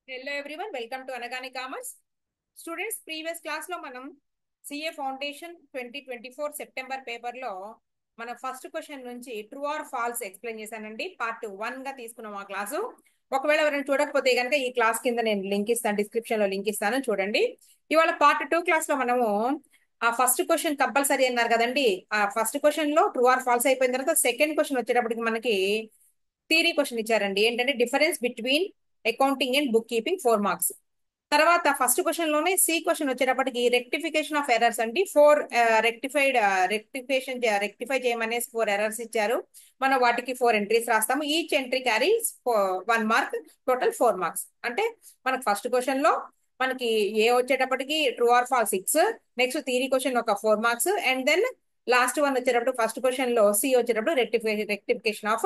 Hello everyone, welcome to Anagani commerce. Students, previous class లో మనం CA foundation 2024 September paper లో మన first question నుంచి ట్రూ ఆర్ ఫాల్స్ ఎక్స్ప్లెయిన్ చేశానండి. Part 1 గా తీసుకున్నాం ఆ క్లాసు. ఒకవేళ ఎవరైనా చూడకపోతే కనుక ఈ క్లాస్ కింద నేను లింక్ ఇస్తాను, డిస్క్రిప్షన్ లో లింక్ ఇస్తాను, చూడండి. ఇవాళ పార్ట్ 2 క్లాస్ లో మనము ఆ ఫస్ట్ క్వశ్చన్ కంపల్సరీ అన్నారు కదండి. ఆ ఫస్ట్ క్వశ్చన్ లో ట్రూ ఆర్ ఫాల్స్ అయిపోయిన తర్వాత సెకండ్ క్వశ్చన్ వచ్చేటప్పటికి మనకి థియరీ క్వశ్చన్ ఇచ్చారండి. ఏంటంటే difference between accounting and book keeping 4 marks. తర్వాత ఫస్ట్ క్వశ్చన్ లోనే సి క్వశ్చన్ వచ్చేటప్పటికి రెక్టిఫికేషన్ ఆఫ్ ఎర్రర్స్ అండి. రెక్టిఫై చేయమనే 4 ఎర్రర్స్ ఇచ్చారు. మనం వాటికి 4 ఎంట్రీస్ రాస్తాము. Each entry carry 1 mark, total 4 marks. అంటే మనకు ఫస్ట్ క్వశ్చన్ లో మనకి ఏ వచ్చేటప్పటికి true or false 6, next theory question ఒక 4 marks, and then last one వచ్చేటప్పుడు ఫస్ట్ క్వశ్చన్ లో సి వచ్చేటప్పుడు రెక్టిఫికేషన్ ఆఫ్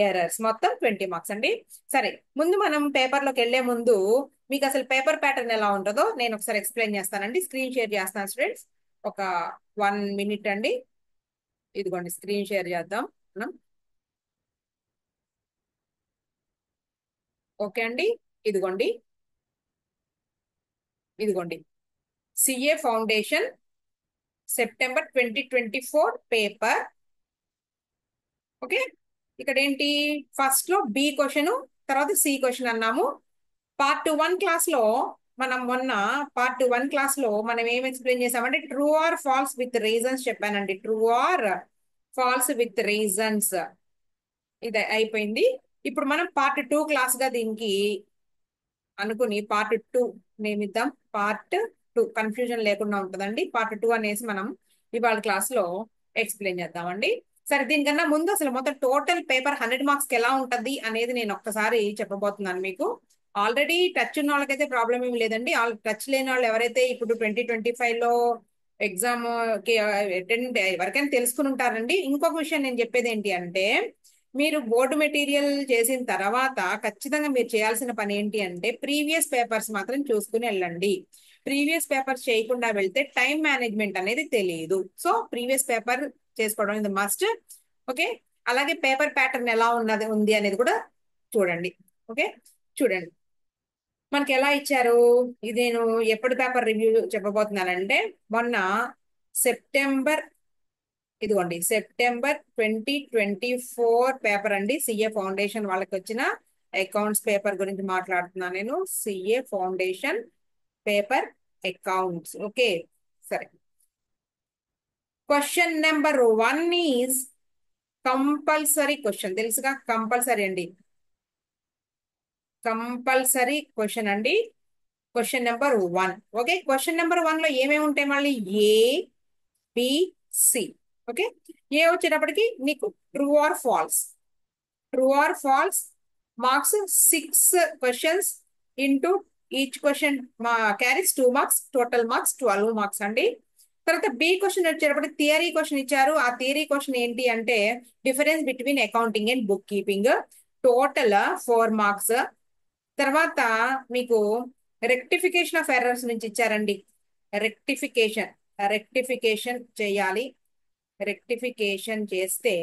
ఎర్రర్స్, మొత్తం 20 మార్క్స్ అండి. సరే, ముందు మనం పేపర్ లోకి వెళ్లే ముందు మీకు అసలు పేపర్ ప్యాటర్న్ ఎలా ఉంటుందో నేను ఒకసారి ఎక్స్ప్లెయిన్ చేస్తానండి. స్క్రీన్ షేర్ చేస్తాను స్టూడెంట్స్, ఒక 1 మినిట్ అండి. ఇదిగోండి, స్క్రీన్ షేర్ చేద్దాం మనం. ఓకే అండి, ఇదిగోండి, ఇదిగోండి CA foundation September 2024 paper. Okay, ఇక్కడ ఏంటి, ఫస్ట్ లో బి క్వశ్చన్, తర్వాత సి క్వశ్చన్ అన్నాము. పార్ట్ 1 క్లాస్ లో మనం ఏం ఎక్స్ప్లెయిన్ చేసామంటే true or false with reasons చెప్పానండి. True or false with reasons ఇది అయిపోయింది. ఇప్పుడు మనం పార్ట్ 2 క్లాస్ గా దీనికి అనుకుని పార్ట్ 2 నేమిద్దాం. పార్ట్ 2 కన్ఫ్యూజన్ లేకుండా ఉంటుందండి. పార్ట్ 2 అనేసి మనం ఇవాళ క్లాస్ లో ఎక్స్ప్లెయిన్ చేద్దామండి. సరే, దీనికన్నా ముందు అసలు మొత్తం టోటల్ పేపర్ 100 మార్క్స్ కి ఎలా ఉంటది అనేది నేను ఒక్కసారి చెప్పబోతున్నాను మీకు. ఆల్రెడీ టచ్ ఉన్న వాళ్ళకైతే ప్రాబ్లం ఏమి లేదండి. టచ్ లేని వాళ్ళు ఎవరైతే ఇప్పుడు 2025 లో ఎగ్జామ్ కి అటెండ్ ఎవరికైనా తెలుసుకుని ఉంటారండి. ఇంకొక విషయం నేను చెప్పేది ఏంటి అంటే, మీరు బోర్డు మెటీరియల్ చేసిన తర్వాత ఖచ్చితంగా మీరు చేయాల్సిన పని ఏంటి అంటే ప్రీవియస్ పేపర్స్ మాత్రం చూసుకుని వెళ్ళండి. ప్రీవియస్ పేపర్స్ చేయకుండా వెళ్తే టైం మేనేజ్మెంట్ అనేది తెలియదు. సో ప్రీవియస్ పేపర్ చేసుకోవడం ఇది మస్ట్. ఓకే, అలాగే పేపర్ ప్యాటర్న్ ఎలా ఉంది అనేది కూడా చూడండి. ఓకే, చూడండి మనకి ఎలా ఇచ్చారు. ఇది నేను ఎప్పుడు పేపర్ రివ్యూ చెప్పబోతున్నానంటే మొన్న సెప్టెంబర్, ఇదిగోండి సెప్టెంబర్ 2024 పేపర్ అండి. సిఏ ఫౌండేషన్ వాళ్ళకి వచ్చిన అకౌంట్స్ పేపర్ గురించి మాట్లాడుతున్నాను నేను. CA foundation paper accounts. Okay, సరే. Question number 1 is compulsory question, తెలుసుగా కంపల్సరీ అండి. కంపల్సరీ క్వశ్చన్ అండి. Question number 1. Okay, question number 1 లో ఏమేమి ఉంటాయి మళ్ళీ? A, B, C. Okay, A వచ్చేటప్పటికి నీకు true or false. True or false marks 6 questions into each question carries 2 marks, total marks 12 marks అండి. తర్వాత బి క్వశ్చన్ వచ్చేటప్పటికి థియరీ క్వశ్చన్ ఇచ్చారు. ఆ థియరీ క్వశ్చన్ ఏంటి అంటే difference between accounting and book keeping, total 4 marks. తర్వాత మీకు రెక్టిఫికేషన్ ఆఫ్ ఎర్రర్స్ నుంచి ఇచ్చారండి. రెక్టిఫికేషన్ రెక్టిఫికేషన్ చేయాలి. రెక్టిఫికేషన్ చేస్తే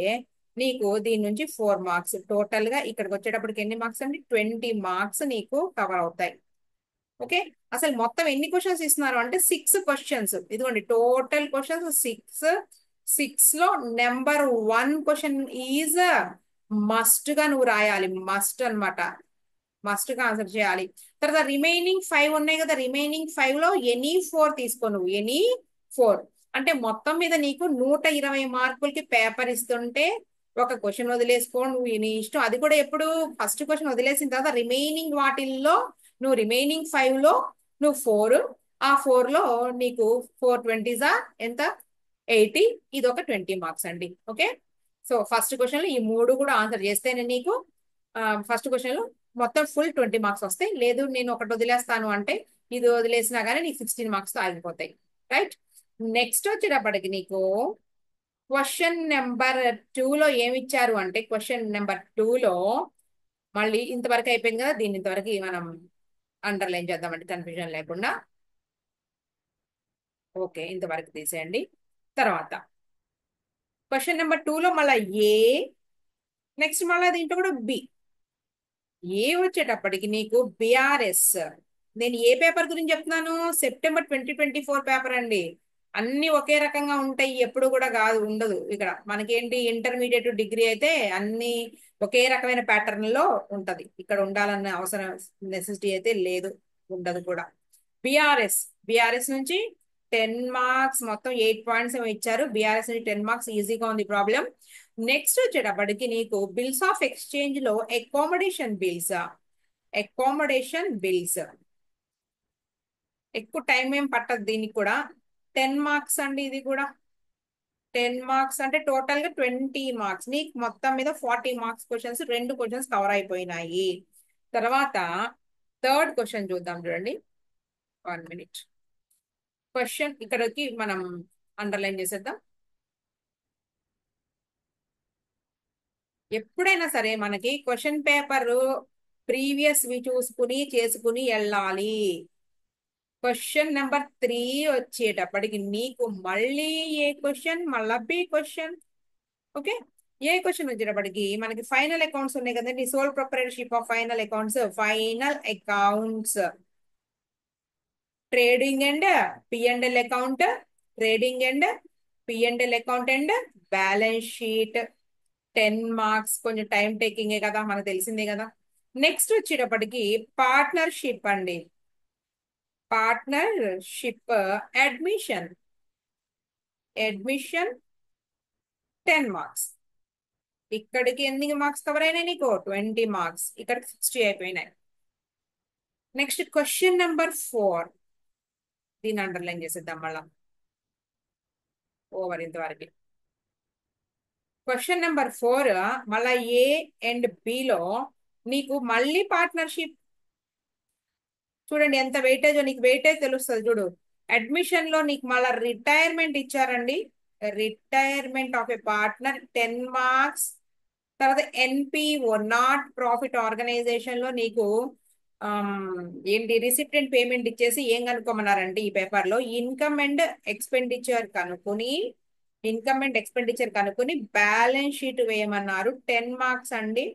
నీకు దీని నుంచి 4 మార్క్స్. టోటల్ గా ఇక్కడికి వచ్చేటప్పటికి ఎన్ని మార్క్స్ అండి? 20 మార్క్స్ నీకు కవర్ అవుతాయి. ఓకే, అసలు మొత్తం ఎన్ని క్వశ్చన్స్ ఇస్తున్నారు అంటే 6 క్వశ్చన్స్. ఇదిగోండి టోటల్ క్వశ్చన్స్ 6. 6 లో నెంబర్ 1 క్వశ్చన్ ఈజ్ మస్ట్ గా నువ్వు రాయాలి. మస్ట్ అన్నమాట, మస్ట్ గా ఆన్సర్ చేయాలి. తర్వాత రిమైనింగ్ 5 ఉన్నాయి కదా, రిమైనింగ్ 5 లో ఎనీ 4 తీసుకో నువ్వు. ఎనీ 4 అంటే మొత్తం మీద నీకు 120 మార్కులకి పేపర్ ఇస్తుంటే ఒక క్వశ్చన్ వదిలేసుకో నువ్వు, నీ ఇష్టం. అది కూడా ఎప్పుడు ఫస్ట్ క్వశ్చన్ వదిలేసిన తర్వాత రిమైనింగ్ వాటిల్లో నువ్వు రిమైనింగ్ 5 లో నువ్వు 4, ఆ 4 లో నీకు 4 20 ఎంత? 80. ఇది ఒక 20 మార్క్స్ అండి. ఓకే, సో ఫస్ట్ క్వశ్చన్ లో ఈ 3 కూడా ఆన్సర్ చేస్తేనే నీకు ఫస్ట్ క్వశ్చన్ లో మొత్తం ఫుల్ 20 మార్క్స్ వస్తాయి. లేదు నేను ఒకటి వదిలేస్తాను అంటే ఇది వదిలేసినా కానీ నీకు 16 మార్క్స్ తో ఆగిపోతాయి. రైట్, నెక్స్ట్ వచ్చేటప్పటికి నీకు క్వశ్చన్ నెంబర్ 2 లో ఏమి ఇచ్చారు అంటే క్వశ్చన్ నెంబర్ 2 లో మళ్ళీ ఇంతవరకు అయిపోయింది కదా, దీని ఇంతవరకు మనం అండర్లైన్ చేద్దామండి కన్ఫ్యూజన్ లేకుండా. ఓకే, ఇంతవరకు తీసేయండి. తర్వాత క్వశ్చన్ నెంబర్ 2 లో మళ్ళీ ఏ, నెక్స్ట్ మళ్ళీ దీంట్లో కూడా బి. ఏ వచ్చేటప్పటికి నీకు బిఆర్ఎస్. నేను ఏ పేపర్ గురించి చెప్తున్నాను? సెప్టెంబర్ 2024 పేపర్ అండి. అన్ని ఒకే రకంగా ఉంటాయి, ఎప్పుడు కూడా కాదు, ఉండదు. ఇక్కడ మనకేంటి, ఇంటర్మీడియట్ డిగ్రీ అయితే అన్ని ఒకే రకమైన ప్యాటర్న్ లో ఉంటది. ఇక్కడ ఉండాలన్న అవసరం, నెసెసిటీ అయితే లేదు, ఉండదు కూడా. బిఆర్ఎస్. బిఆర్ఎస్ నుంచి 10 మార్క్స్, మొత్తం 8 పాయింట్స్ ఏమో ఇచ్చారు. బిఆర్ఎస్ నుంచి 10 మార్క్స్, ఈజీగా ఉంది ప్రాబ్లం. నెక్స్ట్ వచ్చేటప్పటికి నీకు బిల్స్ ఆఫ్ ఎక్స్చేంజ్ లో అకామిడేషన్ బిల్స్. అకామిడేషన్ బిల్స్ ఎక్కువ టైం ఏం పట్టదు దీనికి కూడా. 10 మార్క్స్ అండి ఇది కూడా. 10 మార్క్స్ అంటే టోటల్ గా 20 మార్క్స్. నీకు మొత్తం మీద 40 మార్క్స్ క్వశ్చన్స్, 2 క్వశ్చన్స్ కవర్ అయిపోయినాయి. తర్వాత థర్డ్ క్వశ్చన్ చూద్దాం, చూడండి. 1 మినిట్. క్వశ్చన్ ఇక్కడికి మనం అండర్లైన్ చేసేద్దాం. ఎప్పుడైనా సరే మనకి క్వశ్చన్ పేపర్ ప్రీవియస్ వి చూసుకుని చేసుకుని వెళ్ళాలి. క్వశ్చన్ నెంబర్ 3 వచ్చేటప్పటికి నీకు మళ్ళీ ఏ క్వశ్చన్, మళ్ళా B question. Okay. A question వచ్చేటప్పటికి మనకి ఫైనల్ అకౌంట్స్ ఉన్నాయి కదండి, sole proprietorship of final accounts. Final accounts, trading and P and L account, trading and P and L account and balance sheet. 10 marks. కొంచెం టైం టేకింగే కదా, మనకు తెలిసిందే కదా. నెక్స్ట్ వచ్చేటప్పటికి పార్ట్నర్షిప్ అండి. Partnership admission. Admission 10 marks. ఇక్కడికి ఎన్ని మార్క్స్ కవర్ అయినాయి నీకు? 20 మార్క్స్. ఇక్కడికి 60 అయిపోయినాయి. Next question number 4. దీన్ని అండర్లైన్ చేసేద్దాం మళ్ళా. ఓవర్ ఇంతవరకు. క్వశ్చన్ నెంబర్ 4 మళ్ళా ఏ అండ్ బిలో నీకు మళ్ళీ పార్ట్నర్షిప్. చూడండి ఎంత వెయిటేజ్, నీకు వెయిటేజ్ తెలుస్తుంది చూడు. అడ్మిషన్ లో నీకు మళ్ళా రిటైర్మెంట్ ఇచ్చారండి. Retirement of a partner 10 marks. తర్వాత ఎన్పిఓ, నాట్ ప్రాఫిట్ ఆర్గనైజేషన్ లో నీకు ఏంటి, రిసిప్టెంట్ పేమెంట్ ఇచ్చేసి ఏం కనుక్కోమన్నారంటే ఈ పేపర్ లో ఇన్కమ్ అండ్ ఎక్స్పెండిచర్ కనుక్కొని, ఇన్కమ్ అండ్ ఎక్స్పెండిచర్ కనుక్కొని బ్యాలెన్స్ షీట్ వేయమన్నారు. 10 మార్క్స్ అండి.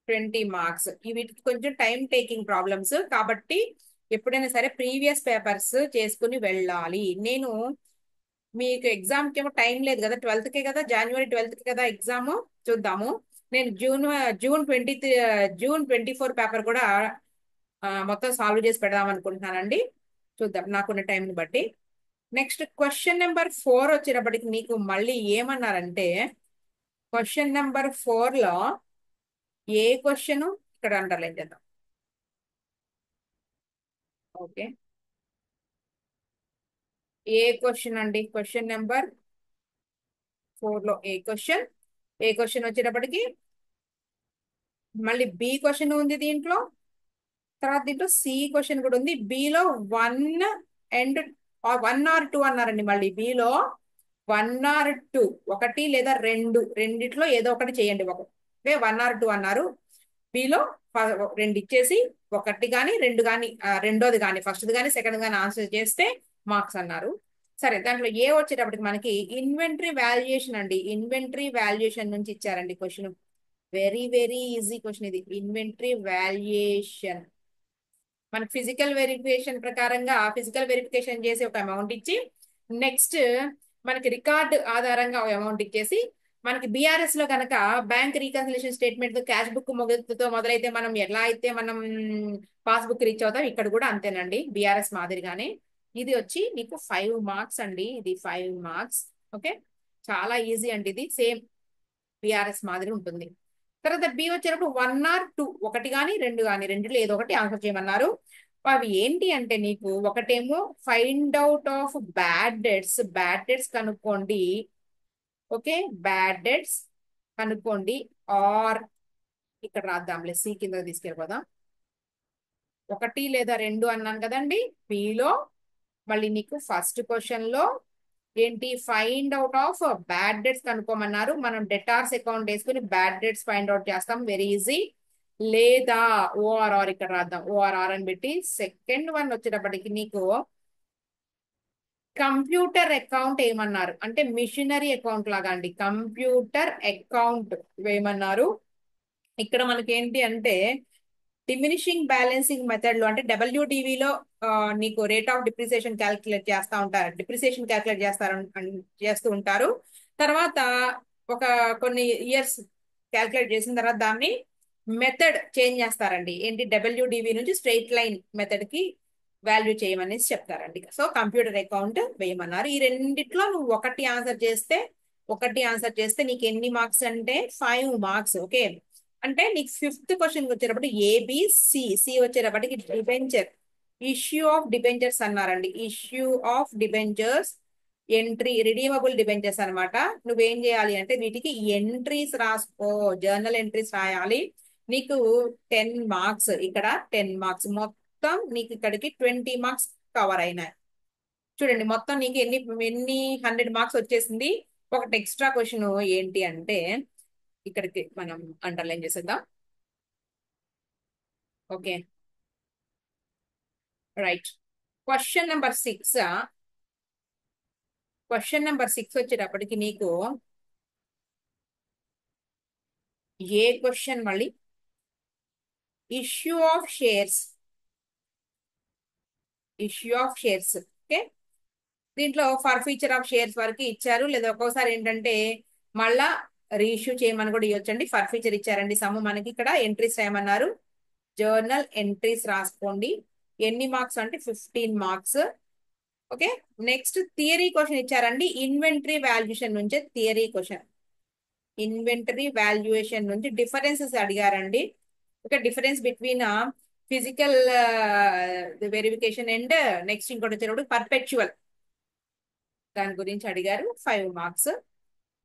20 మార్క్స్. వీటికి కొంచెం టైం టేకింగ్ ప్రాబ్లమ్స్ కాబట్టి ఎప్పుడైనా సరే ప్రీవియస్ పేపర్స్ చేసుకుని వెళ్ళాలి. నేను మీకు ఎగ్జామ్ కి ఏమో టైం లేదు కదా, 12కే కదా, జనవరి 12కి కదా ఎగ్జామ్. చూద్దాము. నేను జూన్ 24 పేపర్ కూడా మొత్తం సాల్వ్ చేసి పెడదాం అనుకుంటున్నానండి. చూద్దాం నాకున్న టైంని బట్టి. నెక్స్ట్ క్వశ్చన్ నెంబర్ 4 వచ్చేటప్పటికి నీకు మళ్ళీ ఏమన్నారంటే, క్వశ్చన్ నెంబర్ 4 లో ఏ క్వశ్చన్ ఇక్కడ అండర్లైన్ చేద్దాం. ఓకే. ఏ క్వశ్చన్ అండి, క్వశ్చన్ నెంబర్ 4 లో ఏ క్వశ్చన్ వచ్చేటప్పటికి మళ్ళీ బి క్వశ్చన్ ఉంది దీంట్లో. తర్వాత దీంట్లో సి క్వశ్చన్ కూడా ఉంది. బిలో 1 ఆర్ 2 అన్నారండి. మళ్ళీ బిలో 1 ఆర్ 2, ఒకటి లేదా రెండు, రెండిట్లో ఏదో ఒకటి చేయండి. ఓకే, 1 ఆర్ 2 అన్నారు. బిలో రెండు ఇచ్చేసి ఒకటి కానీ రెండు కానీ, రెండోది కానీ ఫస్ట్ది కానీ సెకండ్ కానీ ఆన్సర్ చేస్తే మార్క్స్ అన్నారు. సరే, దాంట్లో ఏ వచ్చేటప్పటికి మనకి ఇన్వెంటరీ వాల్యుయేషన్ అండి. ఇన్వెంటరీ వాల్యుయేషన్ నుంచి ఇచ్చారండి question. Very very easy question ఇది. ఇన్వెంటరీ వాల్యుయేషన్ మనకి ఫిజికల్ వెరిఫికేషన్ ప్రకారంగా ఫిజికల్ వెరిఫికేషన్ చేసి ఒక అమౌంట్ ఇచ్చి, నెక్స్ట్ మనకి రికార్డ్ ఆధారంగా ఒక అమౌంట్ ఇచ్చేసి, మనకి బీఆర్ఎస్ లో కనుక bank reconciliation statement cash book తో మొదలైతే మనం ఎలా అయితే మనం పాస్బుక్ రీచ్ అవుతాం, ఇక్కడ కూడా అంతేనండి, బీఆర్ఎస్ మాదిరిగానే. ఇది వచ్చి నీకు 5 మార్క్స్ అండి. ఇది 5 మార్క్స్. ఓకే, చాలా ఈజీ అండి. ఇది సేమ్ బీఆర్ఎస్ మాదిరి ఉంటుంది. తర్వాత బి వచ్చేటప్పుడు 1 ఆర్ 2, ఒకటి కానీ రెండు కానీ, రెండిలో ఏదో ఒకటి ఆన్సర్ చేయమన్నారు. అవి ఏంటి అంటే నీకు ఒకటేమో find out of bad debts. Bad debts కనుక్కోండి. ఓకే, బ్యాడ్ డెట్స్ కనుక్కోండి. ఆర్ ఇక్కడ రాద్దాంలే, సి కింద తీసుకెళ్ళిపోదాం. ఒకటి లేదా రెండు అన్నాను కదండి బిలో. మళ్ళీ నీకు ఫస్ట్ క్వశ్చన్ లో ఏంటి, find out of bad debts కనుక్కోమన్నారు. మనం డెటార్స్ అకౌంట్ వేసుకుని బ్యాడ్ డెట్స్ ఫైండ్ అవుట్ చేస్తాం, వెరీ ఈజీ. లేదా ఓఆర్ఆర్ ఇక్కడ రాద్దాం, ఓఆర్ఆర్ అని పెట్టి. సెకండ్ వన్ వచ్చేటప్పటికి నీకు కంప్యూటర్ అకౌంట్ ఏమన్నారు అంటే మిషనరీ అకౌంట్ లాగా అండి. కంప్యూటర్ అకౌంట్ వేయమన్నారు. ఇక్కడ మనకి ఏంటి అంటే డిమినిషింగ్ బ్యాలెన్సింగ్ మెథడ్ లో అంటే డబ్ల్యూడివిలో నీకు రేట్ ఆఫ్ డిప్రిసియేషన్ క్యాలిక్యులేట్ చేస్తా ఉంటారు, డిప్రిసియేషన్ క్యాలిక్యులేట్ చేస్తూ ఉంటారు. తర్వాత ఒక కొన్ని ఇయర్స్ క్యాలిక్యులేట్ చేసిన తర్వాత దాన్ని మెథడ్ చేంజ్ చేస్తారండి. ఏంటి, డబ్ల్యూడివి నుంచి స్ట్రైట్ లైన్ మెథడ్ కి వాల్యూ చేయమనేసి చెప్తారండి. సో కంప్యూటర్ అకౌంట్ వేయమన్నారు. ఈ రెండిట్లో నువ్వు ఒకటి ఆన్సర్ చేస్తే నీకు ఎన్ని మార్క్స్ అంటే 5 మార్క్స్. ఓకే, అంటే నీకు ఫిఫ్త్ క్వశ్చన్ వచ్చేటప్పుడు ఏబిసి వచ్చేటప్పటికి డిబెంచర్, ఇష్యూ ఆఫ్ డిబెంచర్స్ అన్నారండి. Issue of debentures, entry, redeemable debentures అన్నమాట. నువ్వేం చేయాలి అంటే వీటికి ఎంట్రీస్ రాసుకో, జర్నల్ ఎంట్రీస్ రాయాలి. నీకు 10 మార్క్స్, ఇక్కడ 10 మార్క్స్ మొత్తం నీకు ఇక్కడికి 20 మార్క్స్ కవర్ అయినాయి. చూడండి మొత్తం నీకు ఎన్ని ఎన్ని 100 మార్క్స్ వచ్చేసింది. ఒకటి ఎక్స్ట్రా క్వశ్చన్ ఏంటి అంటే ఇక్కడికి మనం అండర్లైన్ చేసేద్దాం. Okay, right. క్వశ్చన్ నెంబర్ 6, వచ్చేటప్పటికి నీకు ఏ క్వశ్చన్ మళ్ళీ ఇష్యూ ఆఫ్ షేర్స్, ఓకే. దీంట్లో ఫర్ ఫీచర్ ఆఫ్ షేర్స్ వరకు ఇచ్చారు, లేదా ఒక్కోసారి ఏంటంటే మళ్ళా రీఇష్యూ చేయమని కూడా ఇవ్వచ్చండి. ఫర్ ఫీచర్ ఇచ్చారండి సమ్ మనకి ఇక్కడ ఎంట్రీస్ రాయమన్నారు. జర్నల్ ఎంట్రీస్ రాసుకోండి. ఎన్ని మార్క్స్ అంటే 15 marks. Okay, next theory question ఇచ్చారండి. ఇన్వెంటరీ వాల్యుయేషన్ నుంచి డిఫరెన్సెస్ అడిగారండి. Okay, difference between physical verification and next ఇంకోటి వచ్చేటప్పుడు పర్పెచువల్, దాని గురించి అడిగారు. 5 మార్క్స్,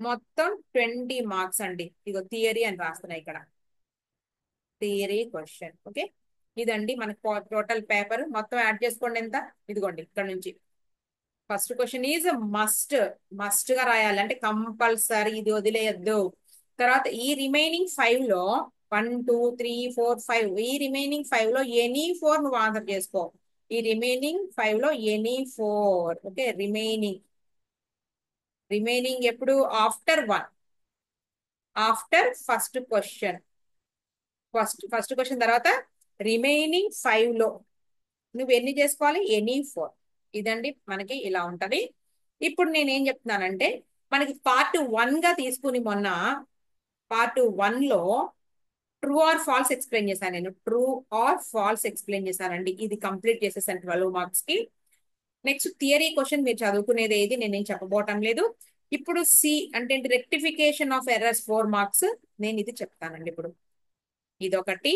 మొత్తం 20 మార్క్స్ అండి. ఇగో థియరీ అని రాస్తున్నాయి ఇక్కడ, థియరీ క్వశ్చన్. ఓకే, ఇదండి మనకు టోటల్ పేపర్ మొత్తం యాడ్ చేసుకోండి ఎంత. ఇదిగోండి ఇక్కడ నుంచి ఫస్ట్ క్వశ్చన్ ఈజ్ మస్ట్ గా రాయాలి, అంటే కంపల్సరీ, ఇది వదిలేయద్దు. తర్వాత ఈ రిమైనింగ్ 5 లో 1 2 3 4 5, ఈ రిమైనింగ్ 5 లో ఎనీ 4 నువ్వు ఆన్సర్ చేసుకో. ఈ రిమైనింగ్ 5 లో ఎనీ 4. ఓకే, రిమైనింగ్ ఎప్పుడు, ఆఫ్టర్ 1, ఆఫ్టర్ ఫస్ట్ క్వశ్చన్ తర్వాత రిమైనింగ్ 5 లో నువ్వు ఎన్ని చేసుకోవాలి, ఎనీ 4. ఇదండి మనకి ఇలా ఉంటది. ఇప్పుడు నేనేం చెప్తున్నానంటే మనకి పార్ట్ 1 గా తీసుకుని మొన్న పార్ట్ 1 లో ట్రూ ఆర్ ఫాల్స్ ఎక్స్ప్లెయిన్ చేశాను. నేను ట్రూ ఆర్ ఫాల్స్ ఎక్స్ప్లెయిన్ చేశానండి. ఇది కంప్లీట్ చేసేసాను 12 మార్క్స్ కి. నెక్స్ట్ థియరీ క్వశ్చన్ మీరు చదువుకునేది ఏది నేనేం చెప్పబోవటం లేదు. ఇప్పుడు సి అంటే రెక్టిఫికేషన్ ఆఫ్ ఎర్రర్స్ 4 మార్క్స్, నేను ఇది చెప్తానండి. ఇప్పుడు ఇదొకటి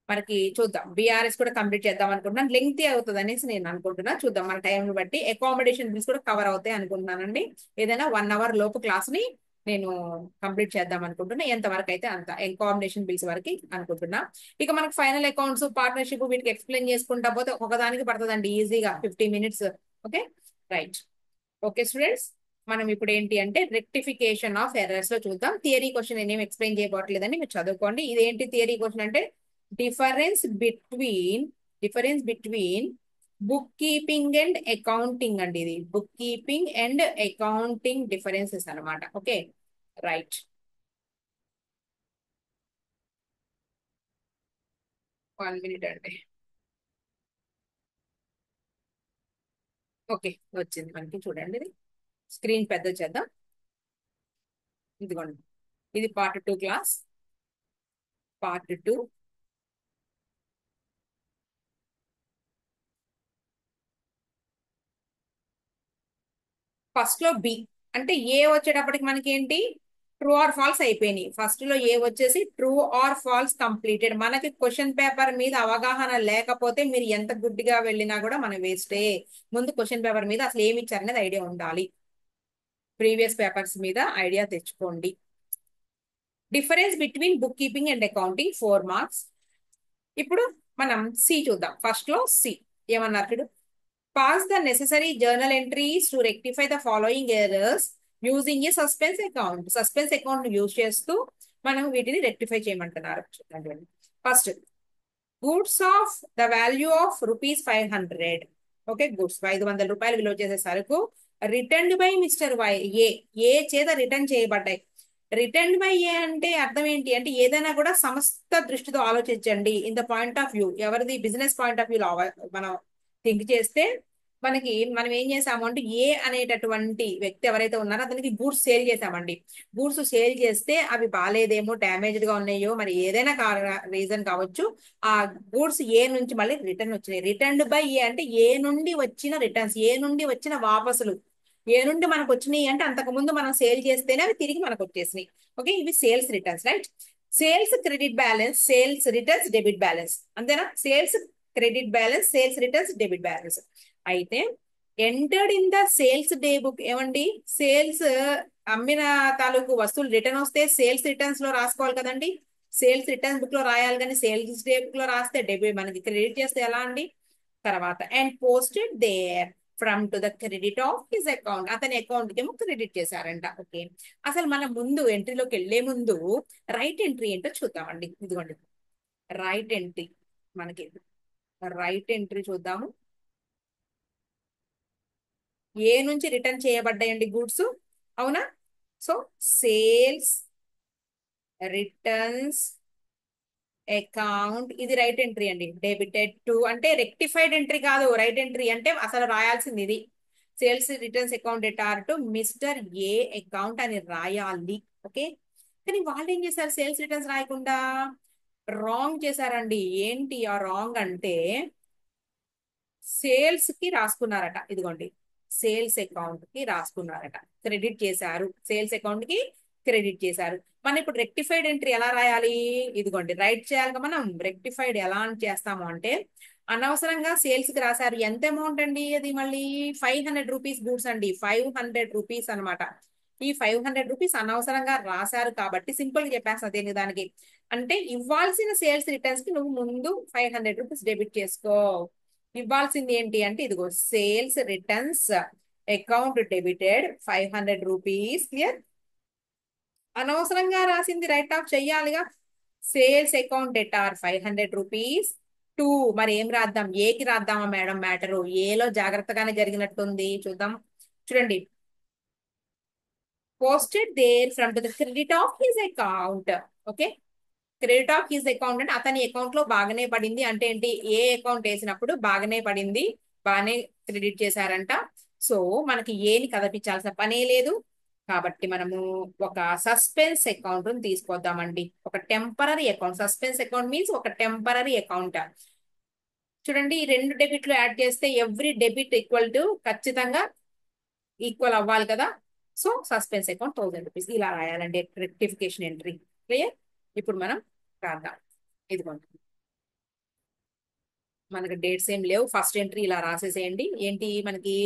మనకి చూద్దాం. బీఆర్ఎస్ కూడా కంప్లీట్ చేద్దాం అనుకుంటున్నాను, లెంగ్తీ అవుతుంది అనేసి నేను అనుకుంటున్నా. చూద్దాం మన టైం బట్టి. అకామిడేషన్ బిల్స్ కూడా కవర్ అవుతాయి అనుకుంటున్నానండి. ఏదైనా 1 అవర్ లోపు క్లాస్ ని నేను కంప్లీట్ చేద్దాం అనుకుంటున్నా. ఎంతవరకు అయితే అంత అకామిడేషన్ బిల్స్ వరకు అనుకుంటున్నా. ఇక మనకు ఫైనల్ అకౌంట్స్, పార్ట్నర్షిప్ వీటికి ఎక్స్ప్లెయిన్ చేసుకుంటా పోతే ఒకదానికి పడుతుందండి ఈజీగా 50 minutes. Okay, right. Okay students, మనం ఇప్పుడు ఏంటి అంటే రెక్టిఫికేషన్ ఆఫ్ ఎర్రర్స్ లో చూద్దాం. థియరీ క్వశ్చన్ నేనేం ఎక్స్ప్లెయిన్ చేయబోట్లేదని మీరు చదువుకోండి. ఇదేంటి థియరీ క్వశ్చన్ అంటే difference between book keeping and accounting అండి. ఇది book keeping and accounting differences అనమాట. Okay, right. 1 మినిట్ అండి. ఓకే, వచ్చింది మనకి. చూడండి ఇది స్క్రీన్ పెద్ద చేద్దాం. ఇదిగోండి, ఇది పార్ట్ 2 క్లాస్. పార్ట్ 2 ఫస్ట్ లో బి అంటే ఏ వచ్చేటప్పటికి మనకి ఏంటి, ట్రూ ఆర్ ఫాల్స్ అయిపోయినాయి. ఫస్ట్ లో ఏ వచ్చేసి ట్రూ ఆర్ ఫాల్స్ కంప్లీటెడ్. మనకి క్వశ్చన్ పేపర్ మీద అవగాహన లేకపోతే మీరు ఎంత గుడ్డిగా వెళ్ళినా కూడా మన వేస్టే. ముందు క్వశ్చన్ పేపర్ మీద అసలు ఏమి ఇచ్చారనేది ఐడియా ఉండాలి. ప్రీవియస్ పేపర్స్ మీద ఐడియా తెచ్చుకోండి. Difference between book keeping and accounting 4 marks. ఇప్పుడు మనం సి చూద్దాం. ఫస్ట్ లో సి ఏమన్నారు చూడు, pass the necessary journal entries to rectify the following errors using a suspense account use చేస్తూ మనం వీటిని రెక్టిఫై చేయమంటున్నారు. చూడండి, first goods of the value of rupees 500. Okay, goods 500 రూపాయలు విలువ చేసే సరుకు రిటర్న్డ్ బై మిస్టర్ వై, ఏ చేత రిటర్న్ చేయబడ్డాయి. రిటర్న్ బై ఏ అంటే అర్థం ఏంటి అంటే ఏదైనా కూడా సంస్థ దృష్టితో ఆలోచించండి. In the point of view, ఎవరిది బిజినెస్ పాయింట్ ఆఫ్ వ్యూలో మనం థింక్ చేస్తే మనం ఏం చేసాము అంటే ఏ అనేటటువంటి వ్యక్తి ఎవరైతే ఉన్నారో అతనికి గూడ్స్ సేల్ చేసామండి. గూడ్స్ సేల్ చేస్తే అవి బాగాలేదేమో, డ్యామేజ్డ్ గా ఉన్నాయో, మరి ఏదైనా రీజన్ కావచ్చు. ఆ గూడ్స్ ఏ నుంచి మళ్ళీ రిటర్న్ వచ్చినాయి. రిటర్న్ బై ఏ అంటే ఏ నుండి వచ్చిన రిటర్న్స్, ఏ నుండి వచ్చిన వాపసులు. ఏ నుండి మనకు వచ్చినాయి అంటే అంతకు ముందు మనం సేల్ చేస్తేనే అవి తిరిగి మనకు వచ్చేసినాయి. ఓకే, ఇవి sales returns, right. Sales credit balance, sales returns debit balance, అంతేనా? Sales credit balance, sales returns debit balance. అయితే entered in the sales day book ఏమండి, సేల్స్ అమ్మిన తాలూకు వస్తువులు రిటర్న్ వస్తే సేల్స్ రిటర్న్స్ లో రాసుకోవాలి కదండి. సేల్స్ రిటర్న్స్ బుక్ లో రాయాలి, కానీ సేల్స్ డే బుక్ లో రాస్తే డెబిట్ మనకి క్రెడిట్ చేస్తే ఎలా అండి? తర్వాత and posted there from to the credit of his account, అతని అకౌంట్ కి ఏమో క్రెడిట్ చేశారంట. ఓకే, అసలు మనం ముందు ఎంట్రీలోకి వెళ్లే ముందు రైట్ ఎంట్రీ ఏంటో చూద్దామండి. ఇదిగోండి రైట్ ఎంట్రీ, మనకి రైట్ ఎంట్రీ చూద్దాము. ఏ నుంచి రిటర్న్ చేయబడ్డాయండి గూడ్స్, అవునా? సో సేల్స్ రిటర్న్స్ అకౌంట్, ఇది రైట్ ఎంట్రీ అండి. డెబిటెడ్ టు అంటే రెక్టిఫైడ్ ఎంట్రీ కాదు, రైట్ ఎంట్రీ అంటే అసలు రాయాల్సింది ఇది. Sales returns account debtor to mister A account అని రాయాలి. ఓకే, కానీ వాళ్ళు ఏం చేశారు? సేల్స్ రిటర్న్స్ రాయకుండా రాంగ్ చేశారండి. ఏంటి ఆ రాంగ్ అంటే సేల్స్ కి రాసుకున్నారట. ఇదిగోండి సేల్స్ అకౌంట్ కి రాసుకున్నారట, క్రెడిట్ చేశారు, సేల్స్ అకౌంట్ కి క్రెడిట్ చేశారు. మనం ఇప్పుడు రెక్టిఫైడ్ ఎంట్రీ ఎలా రాయాలి? ఇదిగోండి రైట్ చేయాలి. మనం రెక్టిఫైడ్ ఎలా చేస్తాము అంటే అనవసరంగా సేల్స్ కి రాశారు. ఎంత అమౌంట్ అండి అది? మళ్ళీ 500 రూపీస్ గూడ్స్ అండి, 500 రూపీస్ అనమాట. ఈ 500 రూపీస్ అనవసరంగా రాశారు కాబట్టి సింపుల్ గా చెప్పేస్తా దీనికి దానికి. అంటే ఇవ్వాల్సిన సేల్స్ రిటర్న్స్ కి నువ్వు ముందు 500 రూపీస్ డెబిట్ చేసుకో. ఇవ్వాల్సింది ఏంటి అంటే ఇదిగో sales returns account debited 500 rupees. Clear? అనవసరంగా రాసింది రైట్ ఆఫ్ చెయ్యాలిగా. Sales account debtor 500 rupees to, మరి ఏం రాద్దాం? ఏకి రాద్దామా మేడం? మ్యాటరు ఏలో జాగ్రత్తగానే జరిగినట్టుంది, చూద్దాం. చూడండి, posted there from to the credit of his account. Okay, credit of his account అంటే అతని అకౌంట్ లో బాగానే పడింది అంటే ఏంటి? ఏ అకౌంట్ వేసినప్పుడు బాగానే పడింది, బాగానే క్రెడిట్ చేశారంట. సో మనకి ఏని కదపించాల్సిన పనే లేదు. కాబట్టి మనము ఒక సస్పెన్స్ అకౌంట్ తీసుకొద్దామండి. ఒక temporary account, suspense account means ఒక టెంపరరీ అకౌంట్. చూడండి, ఈ రెండు డెబిట్లు యాడ్ చేస్తే ఎవ్రీ డెబిట్ ఈక్వల్ టు ఖచ్చితంగా ఈక్వల్ అవ్వాలి కదా. సో సస్పెన్స్ అకౌంట్ 1000 రూపీస్ ఇలా రాయాలండి రెక్టిఫికేషన్ ఎంట్రీ. క్లియర్? ఇప్పుడు మనం రాద్దాం. ఇదిగోండి మనకి డేట్స్ ఏం లేవు, ఫస్ట్ ఎంట్రీ ఇలా రాసేసేయండి. ఏంటి మనకి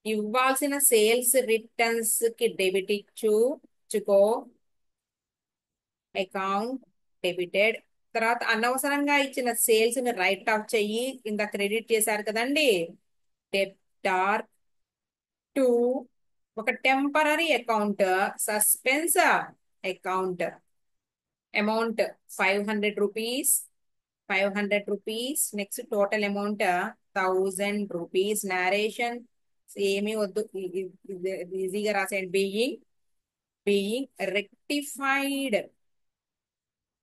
ఇవ్వాల్సిన సేల్స్ రిటర్న్స్ కి డెబిట్ ఇచ్చుకో, అకౌంట్ డెబిటెడ్. తర్వాత అనవసరంగా ఇచ్చిన సేల్స్ ని రైట్ ఆఫ్ చెయ్యి, కింద క్రెడిట్ చేశారు కదండి. డెబ్టార్ టు ఒక temporary account, suspense account, amount 500 rupees. 500 rupees. Next total amount 1000 rupees. Narration ఏమీ వద్దు, ఈజీగా రాసేయండి. Being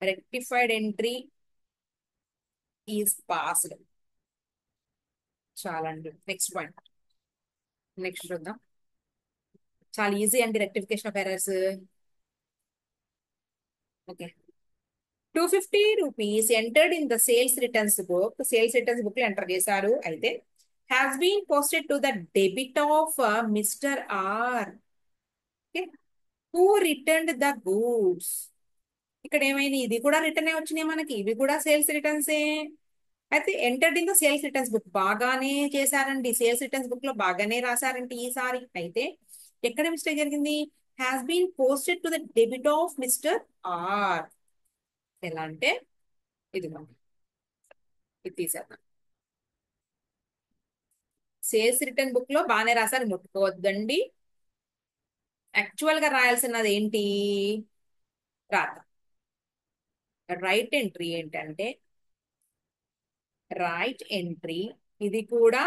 rectified entry is passed. చాలండి. నెక్స్ట్ పాయింట్, నెక్స్ట్ చూద్దాం. చాలా ఈజీ అండి rectification of errors. Okay, 250 rupees entered in the sales returns book. Sales returns book లో enter చేశారు. అయితే has been posted to the debit of mister R, who returned the goods. ఇక్కడ ఏమైంది? ఇది కూడా రిటర్న్ వచ్చినాయి మనకి, ఇవి కూడా సేల్స్ రిటర్న్సే. అయితే entered in the sales returns book బాగానే చేశారండి, సేల్స్ రిటర్న్స్ బుక్ లో బాగానే రాశారంటే ఈసారి. అయితే ఎక్కడ మిస్టేక్ జరిగింది? Has been posted to the debit of mister R. ఎలా అంటే ఇదిగోండి, ఇది తీసేద్దాం. సేల్స్ రిటర్న్ బుక్ లో బాగానే రాశారు, ముట్టుకోవద్దండి. యాక్చువల్ గా రాయాల్సినది ఏంటి? రాద్దాం. రైట్ ఎంట్రీ ఏంటంటే రైట్ ఎంట్రీ ఇది కూడా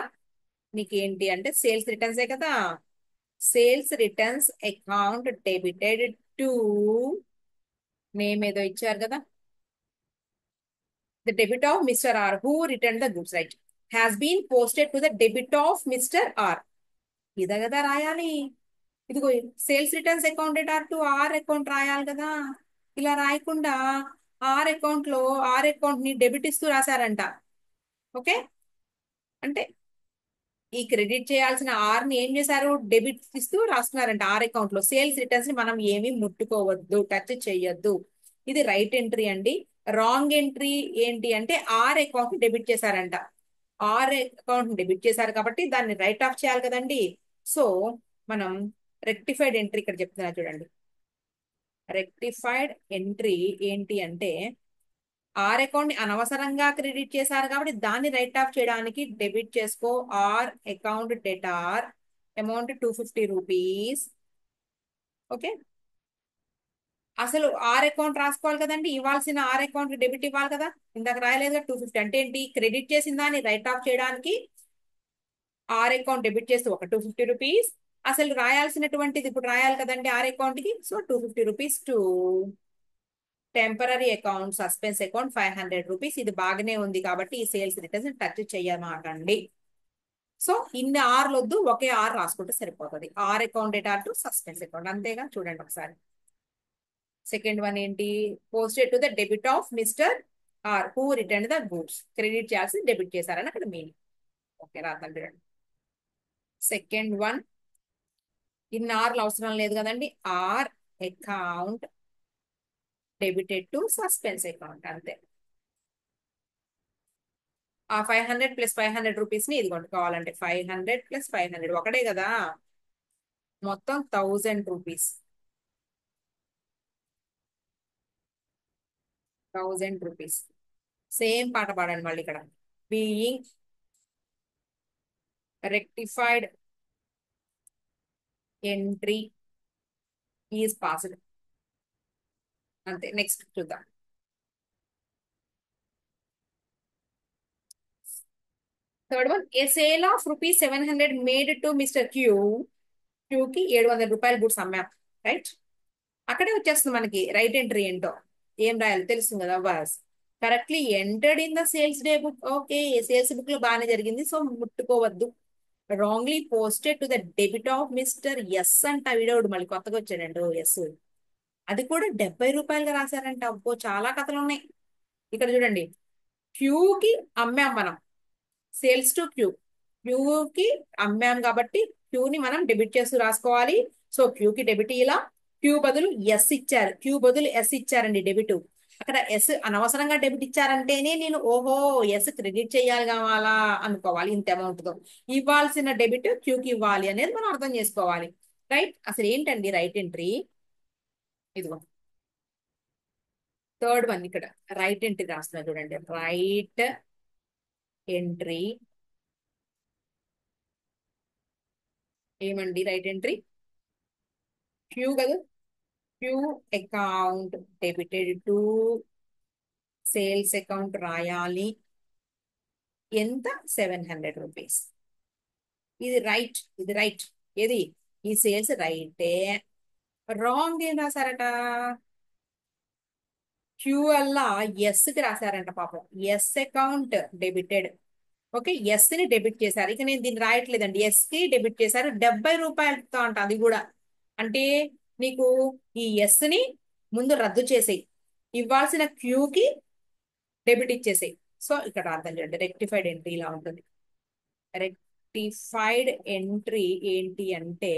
మీకు ఏంటి అంటే సేల్స్ రిటర్న్సే కదా. Sales returns account debited to name ఏదో ఇచ్చారు కదా, the debit of mister R who return the goods, right, has been posted to the debit of mister R. ఇదే కదా రాయాలి. ఇదిగో sales returns accounted R to R account రాయాలి కదా. ఇలా రాయకుండా ఆర్ అకౌంట్ ని డెబిట్ ఇస్తూ రాశారంట. ఓకే, అంటే ఈ క్రెడిట్ చేయాల్సిన ఆర్ ని ఏం చేశారు, డెబిట్ ఇస్తూ రాస్తున్నారంట ఆర్ అకౌంట్ లో. సేల్స్ రిటర్న్స్ ని మనం ఏమీ ముట్టుకోవద్దు, టచ్ చేయొద్దు. ఇది రైట్ ఎంట్రీ అండి. రాంగ్ ఎంట్రీ ఏంటి అంటే ఆర్ అకౌంట్ డెబిట్ చేశారంట. ఆర్ అకౌంట్ డెబిట్ చేశారు కాబట్టి దాన్ని రైట్ ఆఫ్ చేయాలి కదండి. సో మనం రెక్టిఫైడ్ ఎంట్రీ ఇక్కడ చెప్తున్నా చూడండి. రెక్టిఫైడ్ ఎంట్రీ ఏంటి అంటే ఆర్ అకౌంట్ ని అనవసరంగా క్రెడిట్ చేశారు కాబట్టి దాన్ని రైట్ ఆఫ్ చేయడానికి డెబిట్ చేసుకో, are account debtor amount 250 rupees. Okay, అసలు ఆర్ అకౌంట్ రాసుకోవాలి కదండి, ఇవ్వాల్సిన ఆర్ అకౌంట్ డెబిట్ ఇవ్వాలి కదా. ఇందాక రాయలేదు 250 అంటే ఏంటి, క్రెడిట్ చేసిన దాన్ని రైట్ ఆఫ్ చేయడానికి ఆర్ అకౌంట్ డెబిట్ చేస్తే ఒక 250 రూపీస్. అసలు రాయాల్సినటువంటిది ఇప్పుడు రాయాలి కదండి ఆర్ అకౌంట్ కి. So 250 rupees to temporary account suspense account 500 rupees. ఇది బాగానే ఉంది కాబట్టి ఈ సేల్స్ రిటర్న్స్ టచ్ చేయమాకండి. సో ఇన్ని ఆర్లు వద్దు, ఒకే ఆర్ రాసుకుంటే సరిపోతుంది. ఆర్ అకౌంట్ డేటార్ టు సస్పెన్స్ అకౌంట్, అంతేగా. చూడండి ఒకసారి. సెకండ్ వన్ ఏంటి, posted to the debit of mister R who return the goods. Credit చేయాల్సి డెబిట్ చేశారని అక్కడ మీనింగ్. ఓకే, రాద్దాం చూడండి. సెకండ్ వన్ ఇన్ని ఆర్లు అవసరం లేదు కదండి, R account debited to suspense account, అంతే. ఆ 500 ప్లస్ 500 రూపీస్ ని ఇది కొట్టుకోవాలంటే 500 ప్లస్ 500 ఒకటే కదా, మొత్తం 1000 రూపీస్. 1000 రూపీస్. సేమ్ పాట పాడండి మళ్ళీ ఇక్కడ. Being rectified entry is passed, అంతే. నెక్స్ట్ చూద్దాం. Third one, a sale of rupees 700 made to mister Q. క్యూకి 700 రూపాయలు గుడ్స్ అమ్మాం, రైట్. అక్కడే వచ్చేస్తుంది మనకి రైట్ ఎంట్రీ ఏంటో. ఏం రాయాలి తెలుస్తుంది కదా, was correctly entered in the sales day book. Okay, sales book లో బాగానే జరిగింది, సో ముట్టుకోవద్దు. Wrongly posted to the debit of mister S అంట. వీడోడు మళ్ళీ కొత్తగా వచ్చాడండి ఎస్. అది కూడా 70 రూపాయలుగా రాశారంట. అబ్బో, చాలా కథలు ఉన్నాయి ఇక్కడ. చూడండి, క్యూకి అమ్మాం మనం, సేల్స్ టు క్యూ. క్యూకి అమ్మాం కాబట్టి క్యూని మనం డెబిట్ చేస్తూ రాసుకోవాలి. సో క్యూకి డెబిట్ ఇలా, క్యూ బదులు ఎస్ ఇచ్చారు, క్యూ బదులు ఎస్ ఇచ్చారండి డెబిట్. అక్కడ ఎస్ అనవసరంగా డెబిట్ ఇచ్చారంటేనే నేను ఓహో ఎస్ క్రెడిట్ చేయాలి కావాలా అనుకోవాలి. ఇంత అమౌంట్ తో ఇవ్వాల్సిన డెబిట్ క్యూకి ఇవ్వాలి అనేది మనం అర్థం చేసుకోవాలి, రైట్. అసలు ఏంటండి రైట్ ఎంట్రీ, ఇదిగో థర్డ్ వన్ ఇక్కడ రైట్ ఎంట్రీ రాస్తున్నా చూడండి. రైట్ ఎంట్రీ ఏమండి, రైట్ ఎంట్రీ క్యూ కదా, Q account debited to sales account రాయాలి. ఎంత, 700 రూపీస్. ఇది రైట్, ఇది రైట్. ఏది, ఈ సేల్స్ రైటే. రాంగ్ ఏం రాశారట, క్యూ అల్లా ఎస్ కి రాశారంట పాపం. S account debited. Okay, S ని డెబిట్ చేశారు. ఇక నేను దీన్ని రాయట్లేదండి, ఎస్ కి డెబిట్ చేశారు 70 రూపాయలతో అంట. అది కూడా అంటే నీకు ఈ ఎస్ ని ముందు రద్దు చేసేయి, ఇవ్వాల్సిన క్యూకి డెబిట్ ఇచ్చేసేయి. సో ఇక్కడ అర్థం చేయండి, రెక్టిఫైడ్ ఎంట్రీ ఇలా ఉంటుంది. రెక్టిఫైడ్ ఎంట్రీ ఏంటి అంటే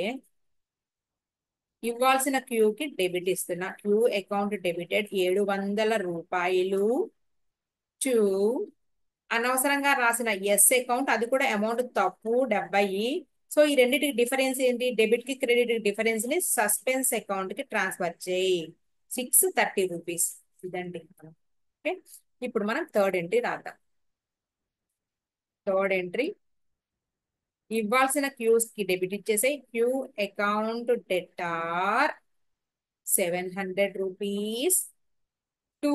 ఇవ్వాల్సిన క్యూకి డెబిట్ ఇస్తున్నా. క్యూ అకౌంట్ డెబిటెడ్ 700 రూపాయలు టు అనవసరంగా రాసిన ఎస్ అకౌంట్, అది కూడా అమౌంట్ తప్పు 70. సో ఈ రెండింటికి డిఫరెన్స్ ఏంటి, డెబిట్ కి క్రెడిట్ కి డిఫరెన్స్ ని సస్పెన్స్ అకౌంట్ కి ట్రాన్స్ఫర్ చేయి. 630 రూపీస్. ఇదండి. ఓకే, ఇప్పుడు మనం థర్డ్ ఎంట్రీ రాద్దాం. థర్డ్ ఎంట్రీ ఇవ్వాల్సిన క్యూస్ కి డెబిట్ ఇచ్చేసే, Q account debtor 700 rupees to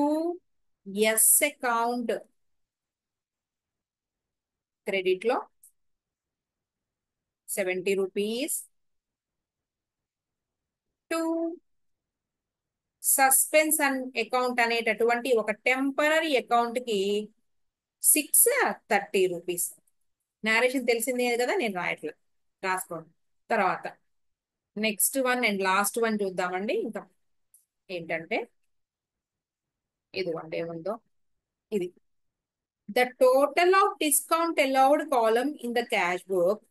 S account credit లో 70 రూపీస్ టు సస్పెన్స్ అకౌంట్ అనేటటువంటి ఒక టెంపరీ అకౌంట్ కి 630 రూపీస్. నేరేషన్ తెలిసిందే కదా, నేను రాయట్లేదు, రాసుకోండి. తర్వాత next one and last one చూద్దామండి. ఇంకా ఏంటంటే ఇదిగోండి ఏముందో, ఇది the total of discount allowed column in the cash book.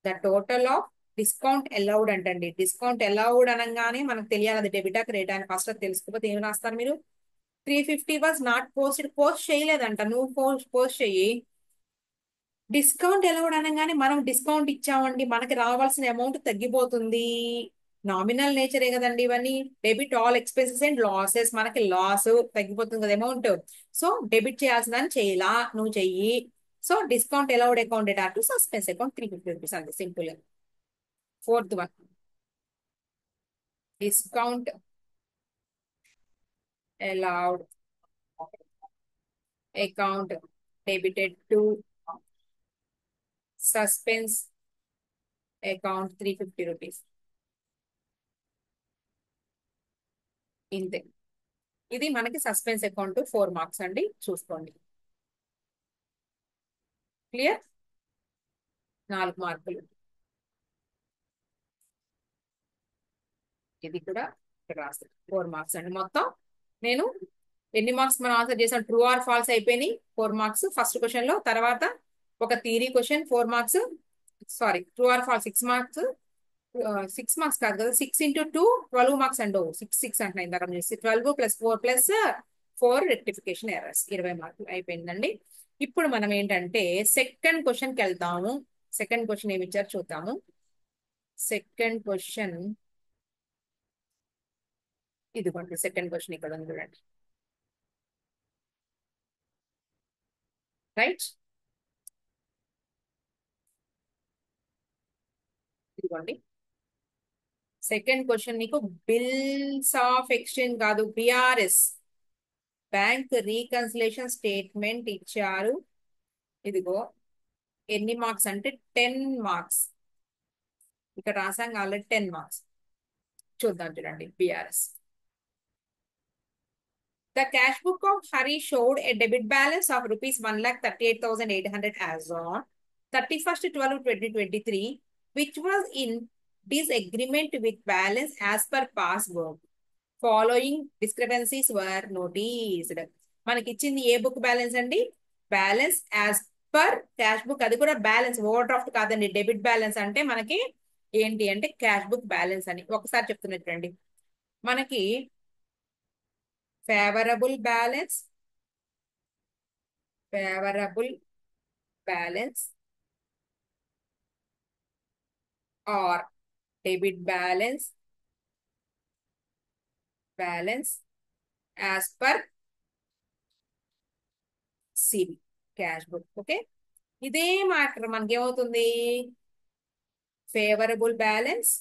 The total of discount allowed అంటండి. డిస్కౌంట్ అలౌడ్ అనగానే మనకు తెలియాలి అది డెబిటా క్రెడిట్ అని. ఫస్ట్ అది తెలుసుకోకపోతే ఏం రాస్తారు మీరు? 350 వాజ్ నాట్ పోస్టెడ్, పోస్ట్ చేయలేదంట, నువ్వు పోస్ట్ చెయ్యి. డిస్కౌంట్ అలౌడ్ అనగానే మనం డిస్కౌంట్ ఇచ్చామండి, మనకి రావాల్సిన అమౌంట్ తగ్గిపోతుంది. నామినల్ నేచరే కదండి ఇవన్నీ. Debit all expenses and losses, మనకి లాస్ తగ్గిపోతుంది కదా అమౌంట్. సో డెబిట్ చేయాల్సిందని చేయలా, నువ్వు చెయ్యి. So discount allowed account debtor to suspense account 350 rupees, అంతే simple. Fourth one, discount allowed account debited to suspense account 350 rupees, ఇంతే. ఇది మనకి సస్పెన్స్ అకౌంట్ 4 మార్క్స్ అండి, చూసుకోండి. క్లియర్? 4 మార్కులు. ఇది కూడా ఇక్కడ రాస్తాను, 4 మార్క్స్ అండి మొత్తం. నేను ఎన్ని మార్క్స్ మనం ఆన్సర్ చేసాం? ట్రూ ఆర్ ఫాల్స్ అయిపోయినాయి, 4 మార్క్స్ ఫస్ట్ క్వశ్చన్ లో. తర్వాత ఒక theory question 4 marks, sorry true or false 6 marks. 6 marks కాదు కదా, 6 × 2 12 మార్క్స్ అండి. 6 అంటున్నాయి ఇందాక నుంచి. 12 + 4 + 4 రెక్టిఫికేషన్ ఎర్రర్స్, 20 మార్కులు అయిపోయిందండి. ఇప్పుడు మనం ఏంటంటే సెకండ్ క్వశ్చన్కి వెళ్తాము. సెకండ్ క్వశ్చన్ ఏమి ఇచ్చారు చూద్దాము. సెకండ్ క్వశ్చన్ ఇదిగోండి, సెకండ్ క్వశ్చన్ ఇక్కడ ఉంది చూడండి. రైట్, ఇదిగోండి సెకండ్ క్వశ్చన్. నీకు బిల్స్ ఆఫ్ ఎక్స్చేంజ్ కాదు, బిఆర్ఎస్, బ్యాంక్ రీకన్సిలేషన్ స్టేట్మెంట్ ఇచ్చారు. ఇదిగో ఎన్ని మార్క్స్ అంటే 10 మార్క్స్. ఇక్కడ రాసాం ఆల్రెడీ 10 మార్క్స్. చూద్దాం చూడండి. BRS, the cash book of Hari showed a debit balance of rupees 1,38,800 as on 31st 12 2023, which was in disagreement with balance as per passbook. Following discrepancies were noticed. మనకి ఇచ్చింది ఏ book balance అండి? Balance as per cash book. అది కూడా balance, over draft కాదండి. Debit balance అంటే మనకి ఏంటి అంటే క్యాష్ బుక్ బ్యాలెన్స్ అని. ఒకసారి చెప్తున్నట్టండి, మనకి favourable balance, favourable balance or debit balance, balance as per CB cash book. Okay, ఇదే మ్యాటర్ మనకి ఏమవుతుంది? Favourable balance,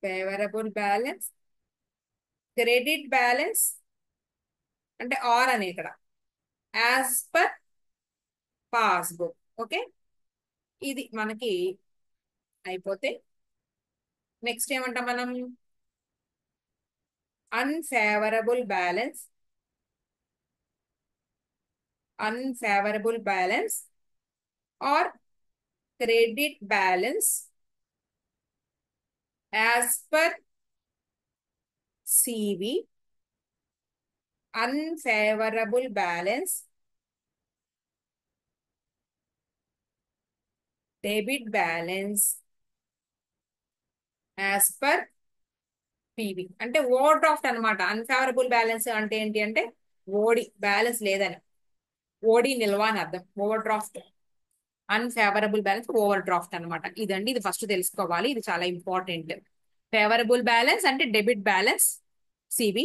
favourable balance, credit balance అంటే ఆర్ అని ఇక్కడ, యాజ్ పర్ పాస్బుక్. ఓకే, ఇది మనకి అయిపోతే నెక్స్ట్ ఏమంటాం మనం? Unfavourable balance, unfavourable balance or credit balance as per CV, unfavourable balance, debit balance as per PV. అంటే ఓవర్ డ్రాఫ్ట్ అనమాట. అన్ఫేవరబుల్ బ్యాలెన్స్ అంటే ఏంటి అంటే ఓడి బ్యాలెన్స్ లేదని, ఓడి నిల్వ అని అర్థం. Overdraft, unfavourable balance overdraft అనమాట. ఇదండి, ఇది ఫస్ట్ తెలుసుకోవాలి, ఇది చాలా ఇంపార్టెంట్. ఫేవరబుల్ బ్యాలెన్స్ అంటే debit balance CB,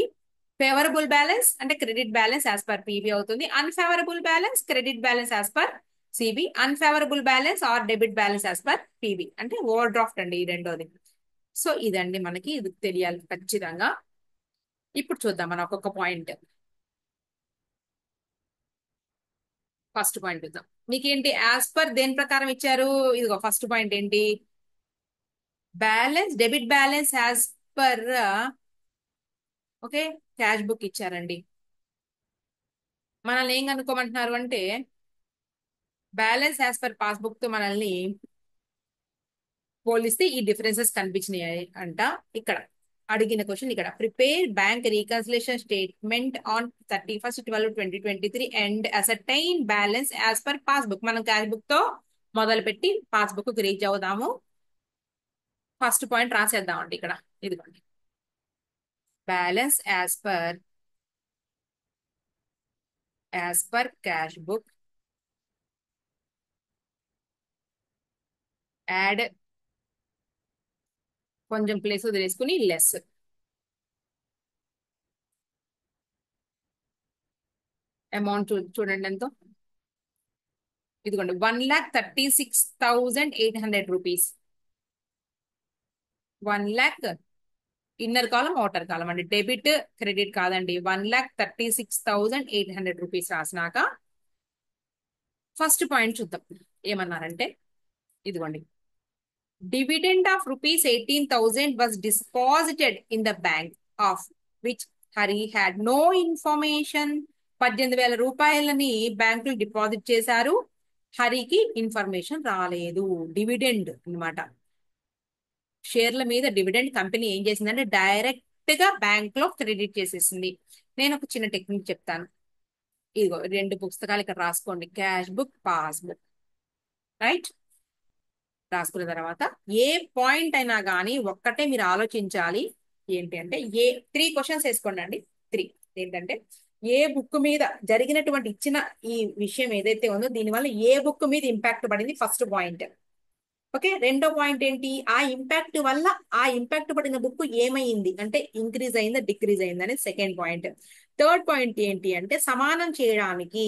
favourable balance అంటే credit balance as per PB అవుతుంది. Unfavourable balance credit balance as per CB, unfavourable balance or debit balance as per PB అంటే ఓవర్ డ్రాఫ్ట్ అండి ఈ రెండోది. సో ఇదండి మనకి, ఇది తెలియాలి ఖచ్చితంగా. ఇప్పుడు చూద్దాం మనం ఒక్కొక్క పాయింట్. ఫస్ట్ పాయింట్ చూద్దాం. మీకేంటి యాజ్ పర్ దేని ప్రకారం ఇచ్చారు? ఇదిగో ఫస్ట్ పాయింట్ ఏంటి? Balance debit balance as per okay cash book ఇచ్చారండి. మనల్ని ఏం కనుక్కోమంటున్నారు అంటే బ్యాలెన్స్ యాజ్ పర్ పాస్బుక్ తో మనల్ని పోలిస్తే ఈ డిఫరెన్సెస్ కనిపించినాయి అంట. ఇక్కడ అడిగిన క్వశ్చన్ ఇక్కడ prepare bank reconciliation statement on 31/12/2023 and ascertain balance as per passbook. మనం క్యాష్ బుక్ తో మొదలు పెట్టి పాస్బుక్ కి రీచ్ అవుదాము. ఫస్ట్ పాయింట్ రాసేద్దామండి ఇక్కడ. ఇదిగోండి balance as per cash book add కొంచెం ప్లేస్ వదిలేసుకుని లెస్ అమౌంట్ చూడండి ఎంతో. ఇదిగోండి 1,36,800 రూపీస్. 1,00,000 ఇన్నర్ కాలం అవుటర్ కాలం అండి, డెబిట్ క్రెడిట్ కాదండి. 1,36,800 రూపీస్ రాసినాక ఫస్ట్ పాయింట్ చూద్దాం ఏమన్నారంటే ఇదిగోండి dividend of ₹18,000 was deposited in the bank of which Hari had no information. 18,000 రూపాయలని బ్యాంకులు డిపాజిట్ చేశారు, హరికి ఇన్ఫర్మేషన్ రాలేదు. డివిడెండ్ అన్నమాట, షేర్ల మీద డివిడెండ్ కంపెనీ ఏం చేసిందంటే డైరెక్ట్ గా బ్యాంక్ లో క్రెడిట్ చేసేసింది. నేను ఒక చిన్న టెక్నిక్ చెప్తాను. ఇదిగో 2 పుస్తకాలు ఇక్కడ రాసుకోండి, క్యాష్ బుక్ పాస్బుక్. రైట్, రాసుకున్న తర్వాత ఏ పాయింట్ అయినా కానీ ఒక్కటే మీరు ఆలోచించాలి. ఏంటి అంటే 3 క్వశ్చన్స్ వేసుకోండి అండి. 3 ఏంటంటే ఏ బుక్ మీద జరిగినటువంటి ఇచ్చిన ఈ విషయం ఏదైతే ఉందో దీనివల్ల ఏ బుక్ మీద ఇంపాక్ట్ పడింది ఫస్ట్ పాయింట్. ఓకే, రెండో పాయింట్ ఏంటి, ఆ ఇంపాక్ట్ వల్ల ఆ ఇంపాక్ట్ పడిన బుక్ ఏమైంది అంటే ఇంక్రీజ్ అయిందా డిక్రీజ్ అయిందా అనేది సెకండ్ పాయింట్. థర్డ్ పాయింట్ ఏంటి అంటే సమానం చేయడానికి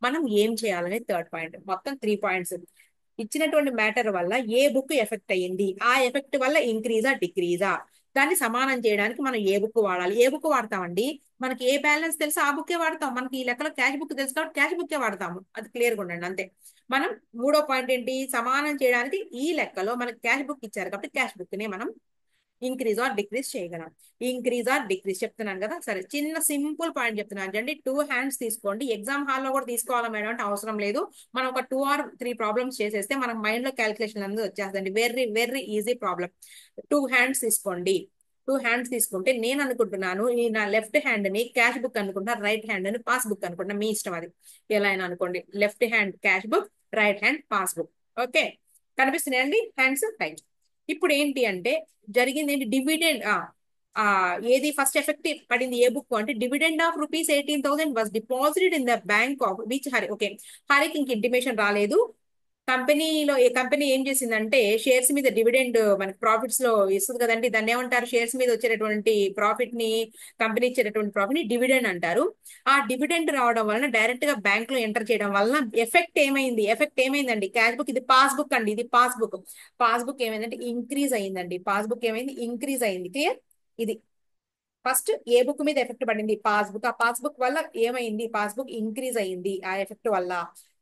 మనం ఏం చేయాలనేది థర్డ్ పాయింట్. మొత్తం 3 పాయింట్స్. ఇచ్చినటువంటి మ్యాటర్ వల్ల ఏ బుక్ ఎఫెక్ట్ అయ్యింది, ఆ ఎఫెక్ట్ వల్ల ఇంక్రీజా డిక్రీజా, దాన్ని సమానం చేయడానికి మనం ఏ బుక్ వాడాలి. ఏ బుక్ వాడతామండి, మనకి ఏ బ్యాలెన్స్ తెలుసు ఆ బుక్కే వాడతాం. మనకి ఈ లెక్కలో క్యాష్ బుక్ తెలుసు కాబట్టి క్యాష్ బుక్కే వాడతాము. అది క్లియర్గా ఉండండి అంతే. మనం మూడో పాయింట్ ఏంటి, సమానం చేయడానికి ఈ లెక్కలో మనకి క్యాష్ బుక్ ఇచ్చారు కాబట్టి క్యాష్ బుక్ ని మనం ఇంక్రీజ్ ఆర్ డిక్రీజ్ చేయగలం. ఇంక్రీజ్ ఆర్ డిక్రీజ్ చెప్తున్నాను కదా. సరే, చిన్న సింపుల్ పాయింట్ చెప్తున్నాను అండి. 2 హ్యాండ్స్ తీసుకోండి. ఎగ్జామ్ హాల్లో కూడా తీసుకోవాలా మేడం అంటే అవసరం లేదు. మనం ఒక 2 or 3 ప్రాబ్లమ్స్ చేసేస్తే మనం మైండ్ లో క్యాలిక్యులేషన్ అనేది వచ్చేస్తుంది. Very very easy problem. 2 hands తీసుకోండి. 2 హ్యాండ్స్ తీసుకుంటే నేను అనుకుంటున్నాను ఈ నా లెఫ్ట్ హ్యాండ్ ని క్యాష్ బుక్ అనుకుంటున్నా, రైట్ హ్యాండ్ ని పాస్ బుక్ అనుకుంటున్నా, మీ ఇష్టం అది ఎలా అయినా అనుకోండి. Left hand cash book, right hand passbook. Okay, కనిపిస్తున్నాయండి హ్యాండ్స్. రైట్, ఇప్పుడు ఏంటి అంటే జరిగింది ఏంటి, డివిడెండ్ ఏది ఫస్ట్ ఎఫెక్ట్ పడింది ఏ బుక్ అంటే dividend of ₹18,000 was deposited in the bank of which Hari. Okay, హరికి ఇంక ఇంటిమేషన్ రాలేదు. కంపెనీలో ఏ కంపెనీ ఏం చేసిందంటే షేర్స్ మీద డివిడెండ్ మనకి ప్రాఫిట్స్ లో ఇస్తుంది కదండి, దాన్ని ఏమంటారు, షేర్స్ మీద వచ్చేటటువంటి ప్రాఫిట్ ని, కంపెనీ ఇచ్చేటటువంటి ప్రాఫిట్ ని డివిడెండ్ అంటారు. ఆ డివిడెండ్ రావడం వలన డైరెక్ట్ గా బ్యాంక్ లో ఎంటర్ చేయడం వలన ఎఫెక్ట్ ఏమైందండి, క్యాష్ బుక్ ఇది పాస్ బుక్ అండి, ఇది పాస్ బుక్ ఏమైందంటే ఇంక్రీజ్ అయిందండి. పాస్ బుక్ ఏమైంది, ఇంక్రీజ్ అయింది. క్లియర్. ఇది ఫస్ట్ ఏ బుక్ మీద ఎఫెక్ట్ పడింది, పాస్బుక్. ఆ పాస్బుక్ వల్ల ఏమైంది, పాస్బుక్ ఇంక్రీజ్ అయింది ఆ ఎఫెక్ట్ వల్ల.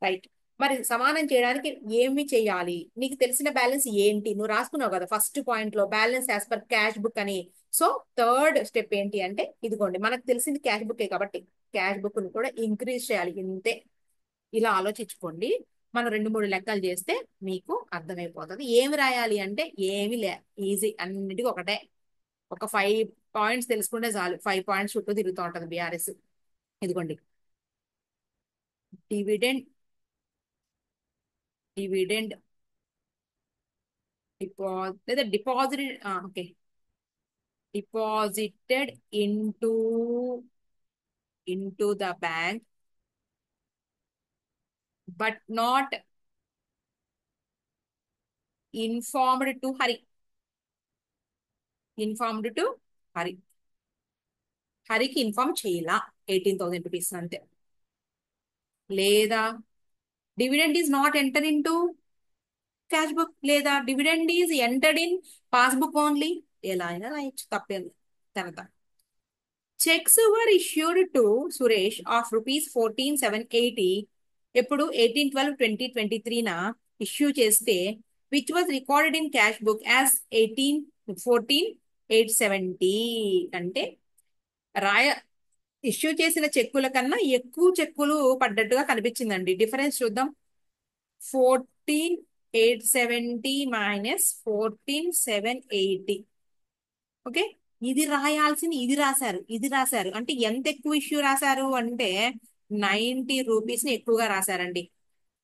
రైట్, మరి సమానం చేయడానికి ఏమి చేయాలి, నీకు తెలిసిన బ్యాలెన్స్ ఏంటి, నువ్వు రాసుకున్నావు కదా ఫస్ట్ పాయింట్ లో balance as per cash book అని. సో థర్డ్ స్టెప్ ఏంటి అంటే ఇదిగోండి, మనకు తెలిసింది క్యాష్ బుక్ కాబట్టి క్యాష్ బుక్ ని కూడా ఇంక్రీజ్ చేయాలి. ఇంతే, ఇలా ఆలోచించుకోండి. మనం 2-3 లెక్కలు చేస్తే మీకు అర్థమైపోతుంది. ఏమి రాయాలి అంటే ఏమి లే, ఈజీ, అన్నిటికీ ఒకటే. ఒక 5 పాయింట్స్ తెలుసుకుంటే చాలు, 5 పాయింట్స్ చుట్టూ తిరుగుతూ ఉంటుంది బీఆర్ఎస్. ఇదిగోండి డివిడెండ్ డివిడెండ్ లేదా deposited. Okay, deposited into the bank but not informed to Hari. Informed to Hari, హరికి ఇన్ఫార్మ్ చేయాల 18,000 రూపీస్ అంతే. లేదా dividend is not enter in to cash book, లేదా dividend is entered in passbook only, ఎలా అయినా రాయొచ్చు, తప్పేది. తర్వాత cheques were issued to Suresh of ₹14,780 ఎప్పుడు 18/12/2023 ఇష్యూ చేస్తే which was recorded in cash book as 14,870 అంటే రాయ ఇష్యూ చేసిన చెక్కుల కన్నా ఎక్కువ చెక్కులు పడ్డట్టుగా కనిపించిందండి. డిఫరెన్స్ చూద్దాం. 14,870 మైనస్ 14,780. ఓకే, ఇది రాయాల్సింది ఇది రాశారు, ఇది రాశారు అంటే ఎంత ఎక్కువ ఇష్యూ రాశారు అంటే 90 రూపీస్ ని ఎక్కువగా రాశారండి.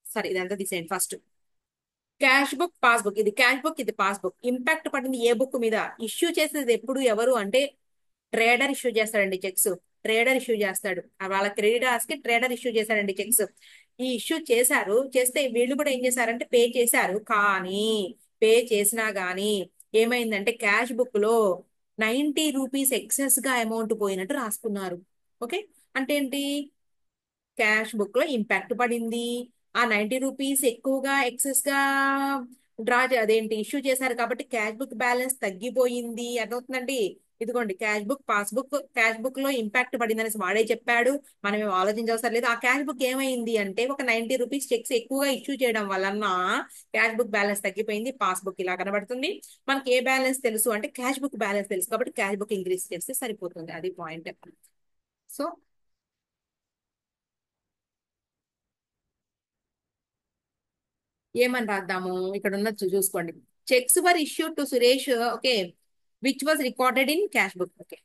సరే ఇదంతా తీసేయండి. ఫస్ట్ క్యాష్ బుక్ పాస్బుక్, ఇది క్యాష్ బుక్ ఇది పాస్బుక్. ఇంపాక్ట్ పడింది ఏ బుక్ మీద? ఇష్యూ చేసేది ఎప్పుడు ఎవరు అంటే ట్రేడర్ ఇష్యూ చేస్తాడండి చెక్స్. ట్రేడర్ ఇష్యూ చేస్తాడు. వాళ్ళ క్రెడిటర్స్ కి ట్రేడర్ ఇష్యూ చేశాడండి చెక్స్. ఈ ఇష్యూ చేశారు, చేస్తే వీళ్ళు కూడా ఏం చేశారంటే పే చేశారు. కానీ పే చేసినా గానీ ఏమైందంటే క్యాష్ బుక్ లో 90 రూపీస్ ఎక్సెస్ గా అమౌంట్ పోయినట్టు రాసుకున్నారు. ఓకే, అంటే ఏంటి? క్యాష్ బుక్ లో ఇంపాక్ట్ పడింది. ఆ 90 రూపీస్ ఎక్కువగా ఎక్సెస్ గా అదేంటి ఇష్యూ చేశారు కాబట్టి క్యాష్ బుక్ బ్యాలెన్స్ తగ్గిపోయింది. అర్థమవుతుందండి? ఇదిగోండి cash book passbook. Cash book లో ఇంపాక్ట్ పడింది అనేసి వాడే చెప్పాడు, మనం ఏం ఆలోచించవసరం లేదు. ఆ క్యాష్ బుక్ ఏమైంది అంటే ఒక 90 రూపీస్ చెక్స్ ఎక్కువగా ఇష్యూ చేయడం వలన క్యాష్ బుక్ బ్యాలెన్స్ తగ్గిపోయింది. పాస్బుక్ ఇలా కనబడుతుంది. మనకి ఏ బ్యాలెన్స్ తెలుసు అంటే క్యాష్ బుక్ బ్యాలెన్స్ తెలుసు కాబట్టి క్యాష్ బుక్ ఇంక్రీజ్ చేస్తే సరిపోతుంది. అది పాయింట్. సో ఏమని రాద్దాము? ఇక్కడ ఉన్న చూసుకోండి. Cheques were issued to Suresh. Okay, which was recorded in cash book. Okay,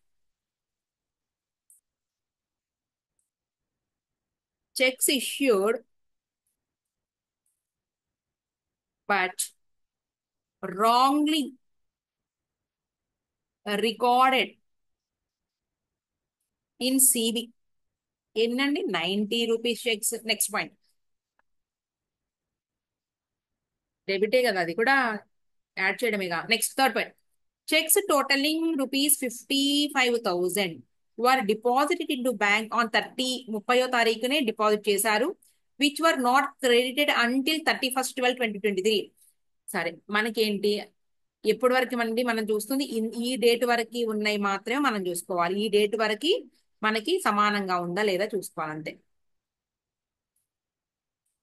cheques issued but wrongly recorded in CB. ఏంటండి 90 రూపీస్ చెక్స్. నెక్స్ట్ పాయింట్ డెబిటే కదా, అది కూడా యాడ్ చేయడమేగా. Next third point, cheques totaling rupees 55,000 were deposited in to bank on 30వ తారీఖునే deposit చేశారు. Which were not credited until 31st 12/2023. సరే మనకేంటి ఎప్పటి వరకు మనకి మనం చూస్తుంది ఈ డేట్ వరకు ఉన్నాయి మాత్రమే మనం చూసుకోవాలి. ఈ డేట్ వరకు మనకి సమానంగా ఉందా లేదా చూసుకోవాలి అంతే.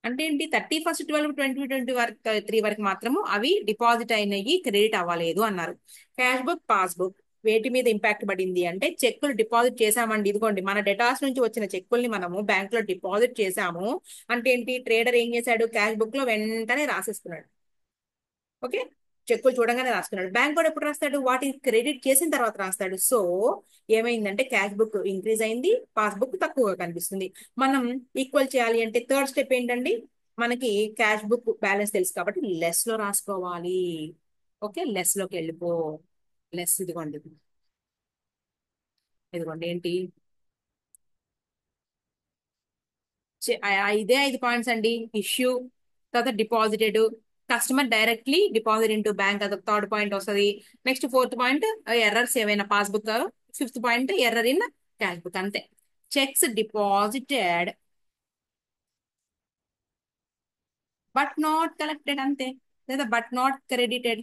అంటే ఏంటి? 31st 12/2023 వరకు మాత్రము అవి డిపాజిట్ అయినవి క్రెడిట్ అవ్వలేదు అన్నారు. క్యాష్ బుక్ పాస్బుక్ వేటి మీద ఇంపాక్ట్ పడింది అంటే చెక్కులు డిపాజిట్ చేశామండి. ఇదిగోండి మన డెటాస్ నుంచి వచ్చిన చెక్కుల్ని మనము బ్యాంక్ లో డిపాజిట్ చేశాము. అంటే ఏంటి? ట్రేడర్ ఏం చేశాడు? క్యాష్ బుక్ లో వెంటనే రాసేసుకున్నాడు. ఓకే, చెక్కులు చూడంగానే రాసుకున్నాడు. బ్యాంక్ కూడా ఎప్పుడు రాస్తాడు? వాటిని క్రెడిట్ చేసిన తర్వాత రాస్తాడు. సో ఏమైందంటే క్యాష్ బుక్ ఇంక్రీజ్ అయింది, పాస్బుక్ తక్కువగా కనిపిస్తుంది. మనం ఈక్వల్ చేయాలి అంటే థర్డ్ స్టెప్ ఏంటండి? మనకి క్యాష్ బుక్ బ్యాలెన్స్ తెలుసు కాబట్టి లెస్ లో రాసుకోవాలి. ఓకే, లెస్ లోకి వెళ్ళిపో. లెస్ ఇదిగోండి, ఇదిగోండి ఏంటి ఇదే 5 పాయింట్స్ అండి. ఇష్యూ, తర్వాత deposited, customer directly deposit into bank, అదొక థర్డ్ పాయింట్ వస్తుంది. నెక్స్ట్ ఫోర్త్ పాయింట్ ఎర్రర్స్ ఏవైనా passbook. Fifth point error in cash book. అంతే. Cheques deposited but not collected అంతే, లేదా బట్ నాట్ క్రెడిటెడ్.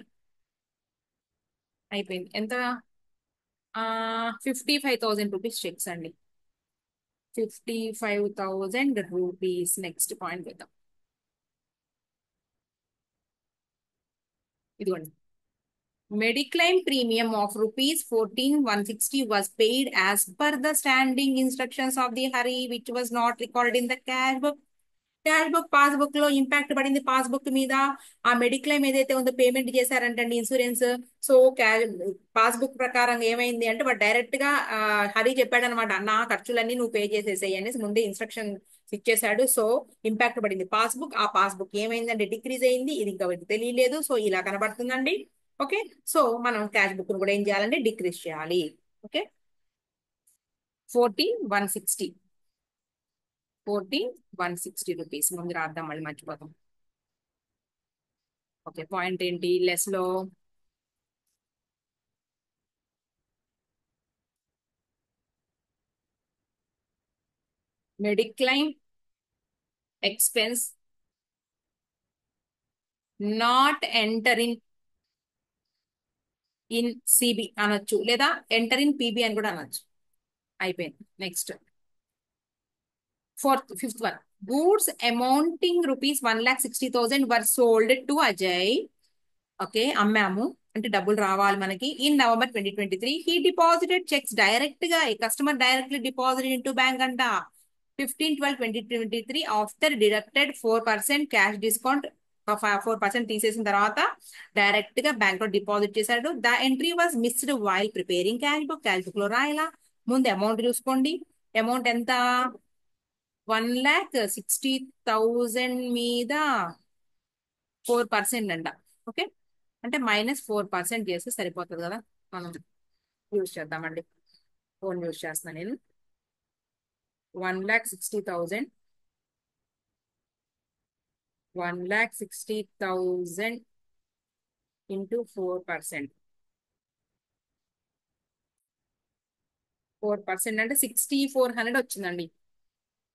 అయిపోయింది. ఎంత? 55,000 రూపీస్ చెక్స్ అండి. 55,000 రూపీస్. నెక్స్ట్ పాయింట్ వేద్దాం. ఇదిగోండి, Mediclaim premium of rupees 14,160 was paid as per the standing instructions of the Hari, which was not recorded in the cash book. Cash book passbook లో impact పడింది passbook మీద. ఆ mediclaim ఏదైతే ఉందో payment చేశారంటండి insurance. So passbook ప్రకారం ఏమైంది అంటే వాడు డైరెక్ట్ గా హరి చెప్పాడు అనమాట, నా ఖర్చులన్నీ నువ్వు పే చేసేసాయి అనేసి ముందే ఇన్స్ట్రక్షన్ ఇచ్చేసాడు. సో ఇంపాక్ట్ పడింది పాస్బుక్. ఆ పాస్బుక్ ఏమైందంటే డిక్రీజ్ అయింది. ఇది ఇంకా వీరికి తెలియలేదు. సో ఇలా కనబడుతుందండి. ఓకే, సో మనం క్యాష్ బుక్ కూడా ఏం చేయాలంటే డిక్రీజ్ చేయాలి. ఓకే, 14,160. 14,160 రూపీస్ ముందు రాద్దాం, మళ్ళీ మర్చిపోతాం. ఓకే, పాయింట్ ఏంటి? లెస్ లో mediclaim expense not enter in CB అనొచ్చు, లేదా ఎంటర్ ఇన్ పిబి అని కూడా అనొచ్చు. అయిపోయింది. Next fifth one, goods amounting rupees 1,60,000 were sold to Ajay okay, అమ్మాము అంటే డబ్బులు రావాలి మనకి. In November 2023 he deposited cheques direct గా customer directly deposit in to bank అంట 15/12/2023 ఆఫ్టర్ డిడక్టెడ్ 4% క్యాష్ డిస్కౌంట్. 4% తీసేసిన తర్వాత డైరెక్ట్ గా బ్యాంక్ లో డిపాజిట్ చేశాడు. The entry was missed while preparing cash book. Cash book లో రాయలా. ముందు అమౌంట్ చూసుకోండి. అమౌంట్ ఎంత? 1,60,000 మీద 4% అంట. ఓకే, అంటే -4% చేస్తే సరిపోతుంది కదా. మనం యూజ్ చేద్దామండి. ఫోన్ యూజ్ చేస్తాను నేను. 1,60,000 1,60,000 ఇంటూ 4%. 4% అంటే 6,400 వచ్చిందండి.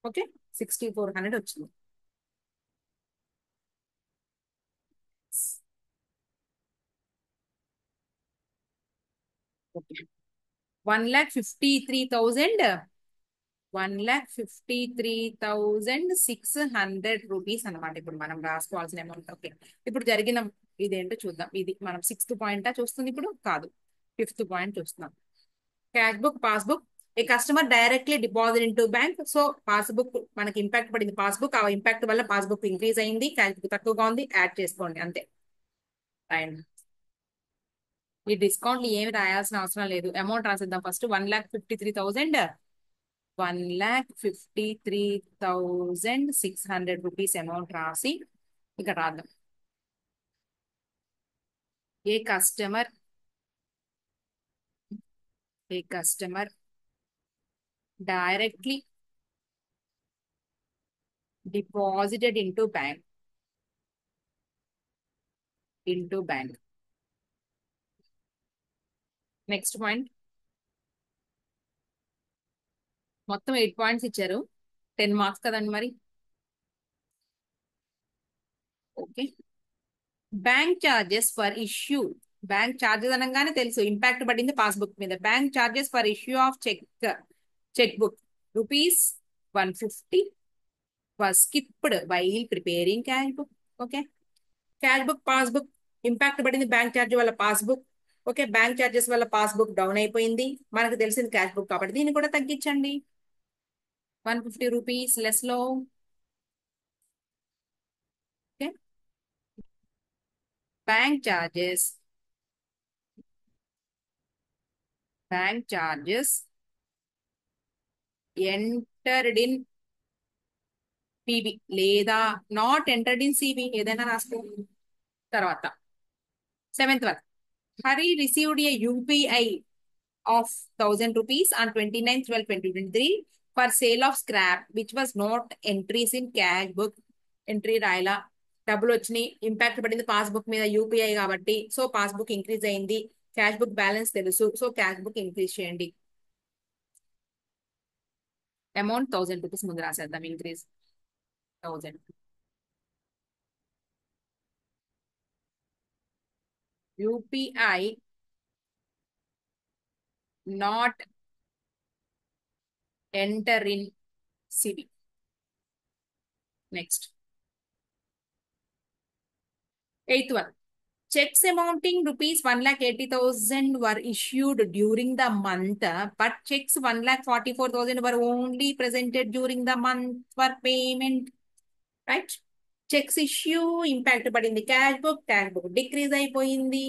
ఓకే, 6,400 వచ్చింది. ఓకే, 1,53,000 1,53,600 అనమాట ఇప్పుడు మనం రాసుకోవాల్సిన అమౌంట్. ఓకే, ఇప్పుడు జరిగిన ఇదేంటో చూద్దాం. ఇది మనం 6th పాయింటా చూస్తుంది ఇప్పుడు? కాదు, 5th పాయింట్ చూస్తున్నాం. Cash book, passbook. A customer directly deposit in to bank. So passbook మనకి ఇంపాక్ట్ పడింది. పాస్బుక్, ఆ ఇంపాక్ట్ వల్ల పాస్బుక్ ఇంక్రీజ్ అయింది, క్యాష్ బుక్ తక్కువగా ఉంది, యాడ్ చేసుకోండి అంతే. అండ్ ఈ డిస్కౌంట్లు ఏమి రాయాల్సిన అవసరం లేదు. అమౌంట్ రాసేద్దాం ఫస్ట్. 1,53,000 1,53,600 రూపీస్ అమౌంట్ రాసి ఇక్కడ రాద్దాం. A customer directly deposited into bank. Next point. మొత్తం 8 పాయింట్స్ ఇచ్చారు, 10 మార్క్స్ కదండి మరి. Okay, bank charges for issue. Bank charges అనగానే తెలుసు ఇంపాక్ట్ పడింది పాస్బుక్ మీద. Bank charges for issue of cheque book ₹150 was skipped while preparing cash book. Okay, cash book, passbook impact పడింది bank charge వల్ల passbook. Okay, bank charges వల్ల passbook down అయిపోయింది. మనకు తెలిసింది క్యాష్ బుక్ కాబట్టి దీన్ని కూడా తగ్గించండి. 150 రూపీస్ లెస్ లో. Okay, bank charges entered in PB లేదా నాట్ ఎంటర్డ్ ఇన్ సిబి, ఏదైనా రాసుకో. తర్వాత 7th one. Hari received a UPI of 1,000 rupees on 29/12/2023 for sale of scrap which was not entries in cash book. Entry రాయలా. డబ్బులు వచ్చినాయి, impact పడింది passbook మీద UPI కాబట్టి. సో పాస్బుక్ ఇంక్రీజ్ అయింది, క్యాష్ బుక్ బ్యాలెన్స్ తెలుసు, సో క్యాష్ బుక్ ఇంక్రీజ్ చేయండి. Amount 1,000 rupees ముందు రాసేద్దాం. Increase 1,000. UPI not enter in CB. Next 8th one. Checks amounting rupees 1,80,000 were issued during the month, but checks 1,44,000 were only presented during the month for payment. Right? Checks issue impact పడింది cash book decrease అయిపోయింది.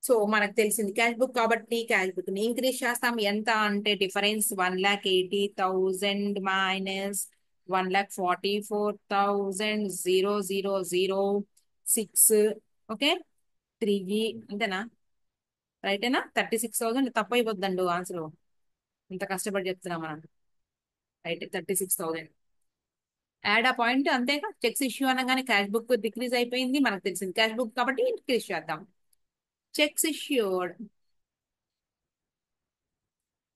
So మనకు తెలిసింది cash book కాబట్టి cash book ని increase చేస్తాం. ఎంత అంటే difference 1,80,000 minus 1,44,000,006. Okay, 3 అంతేనా? రైటేనా? 36,000 తప్ప అయిపోద్దండు ఆన్సర్. ఇంత కష్టపడి చెప్తున్నాం మనం. రైట్, 36,000. యాడ్ ఆ పాయింట్ అంతేగా. చెక్స్ ఇష్యూ అనగానే క్యాష్ బుక్ డిక్రీజ్ అయిపోయింది, మనకు తెలిసింది క్యాష్ బుక్ కాబట్టి ఇంక్రీజ్ చేద్దాం. Checks issued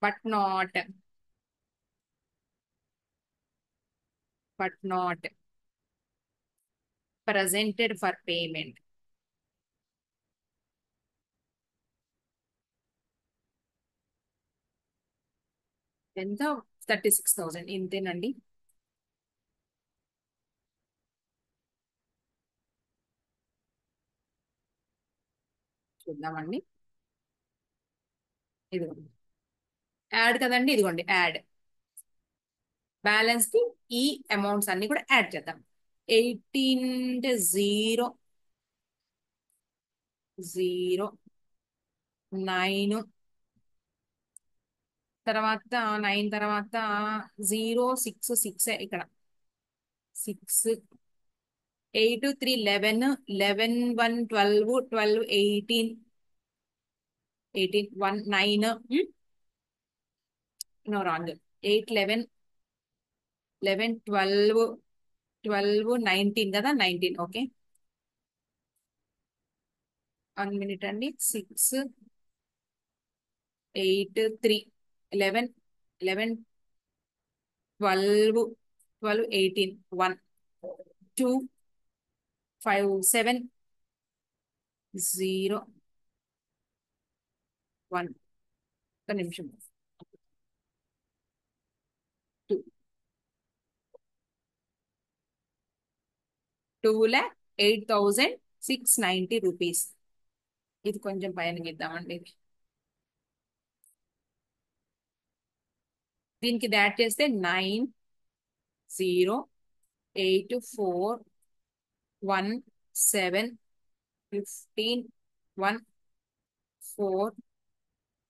but not presented for payment. ఎంత? 36,000 ఇంతేనండి. చూద్దామండి. ఇదిగోండి యాడ్ కదండి, ఇదిగోండి యాడ్. బ్యాలెన్స్ కి ఈ అమౌంట్స్ అన్ని కూడా యాడ్ చేద్దాం. 18 అంటే 0 0 9 తర్వాత 9 తర్వాత 0 6 6 ఇక్కడ 6 8 3 11 11 1 12 12 18 18 1 9 no wrong 8 11 11 12 12 19 కదా 19 ఓకే. 1 minute అండి. 6 8 3 11 11 12 12 18 1 2 5 7 0 1 ఒక నిమిషం. 2 2,08,690 రూపీస్. ఇది కొంచెం పైన గీద్దామండి. దీనికి యాడ్ చేస్తే 9 0 8 4 1 7 15 1 4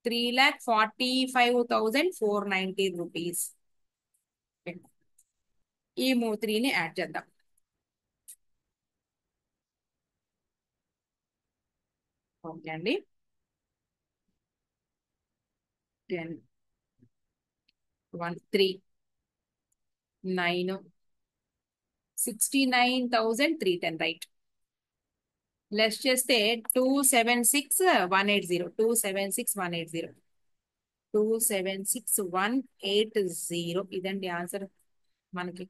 3,45,490 రూపీస్. ఈ 3ని యాడ్ చేద్దాం. ఓకే అండి. 10 1 3 9 69,310 రైట్. లెస్ చేస్తే 276,180 276,180 276,180 ఇదండి ఆన్సర్ మనకి.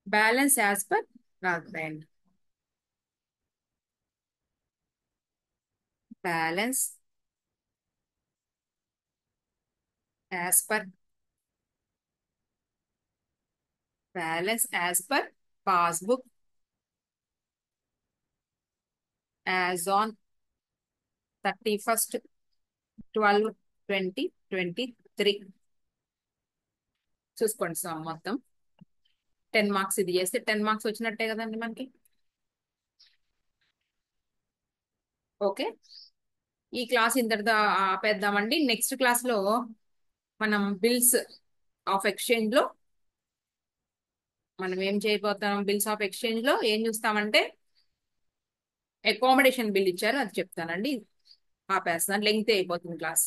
బ్యాలెన్స్ యాజ్ పర్ రాదండి. Balance as per passbook as on 31st 12/2023. చూసుకోండి సార్ మొత్తం 10 మార్క్స్. ఇది చేస్తే 10 మార్క్స్ వచ్చినట్టే కదండి మనకి. ఓకే, ఈ క్లాస్ ఇంతటితో ఆపేద్దామండి. నెక్స్ట్ క్లాస్ లో మనం బిల్స్ ఆఫ్ ఎక్స్చేంజ్ లో మనం ఏం చేయబోతాం. బిల్స్ ఆఫ్ ఎక్స్చేంజ్ లో ఏం చూస్తామంటే అకామిడేషన్ బిల్ ఇచ్చారు, అది చెప్తానండి. ఆపేస్తాను, లెంగ్త్ అయిపోతుంది క్లాస్.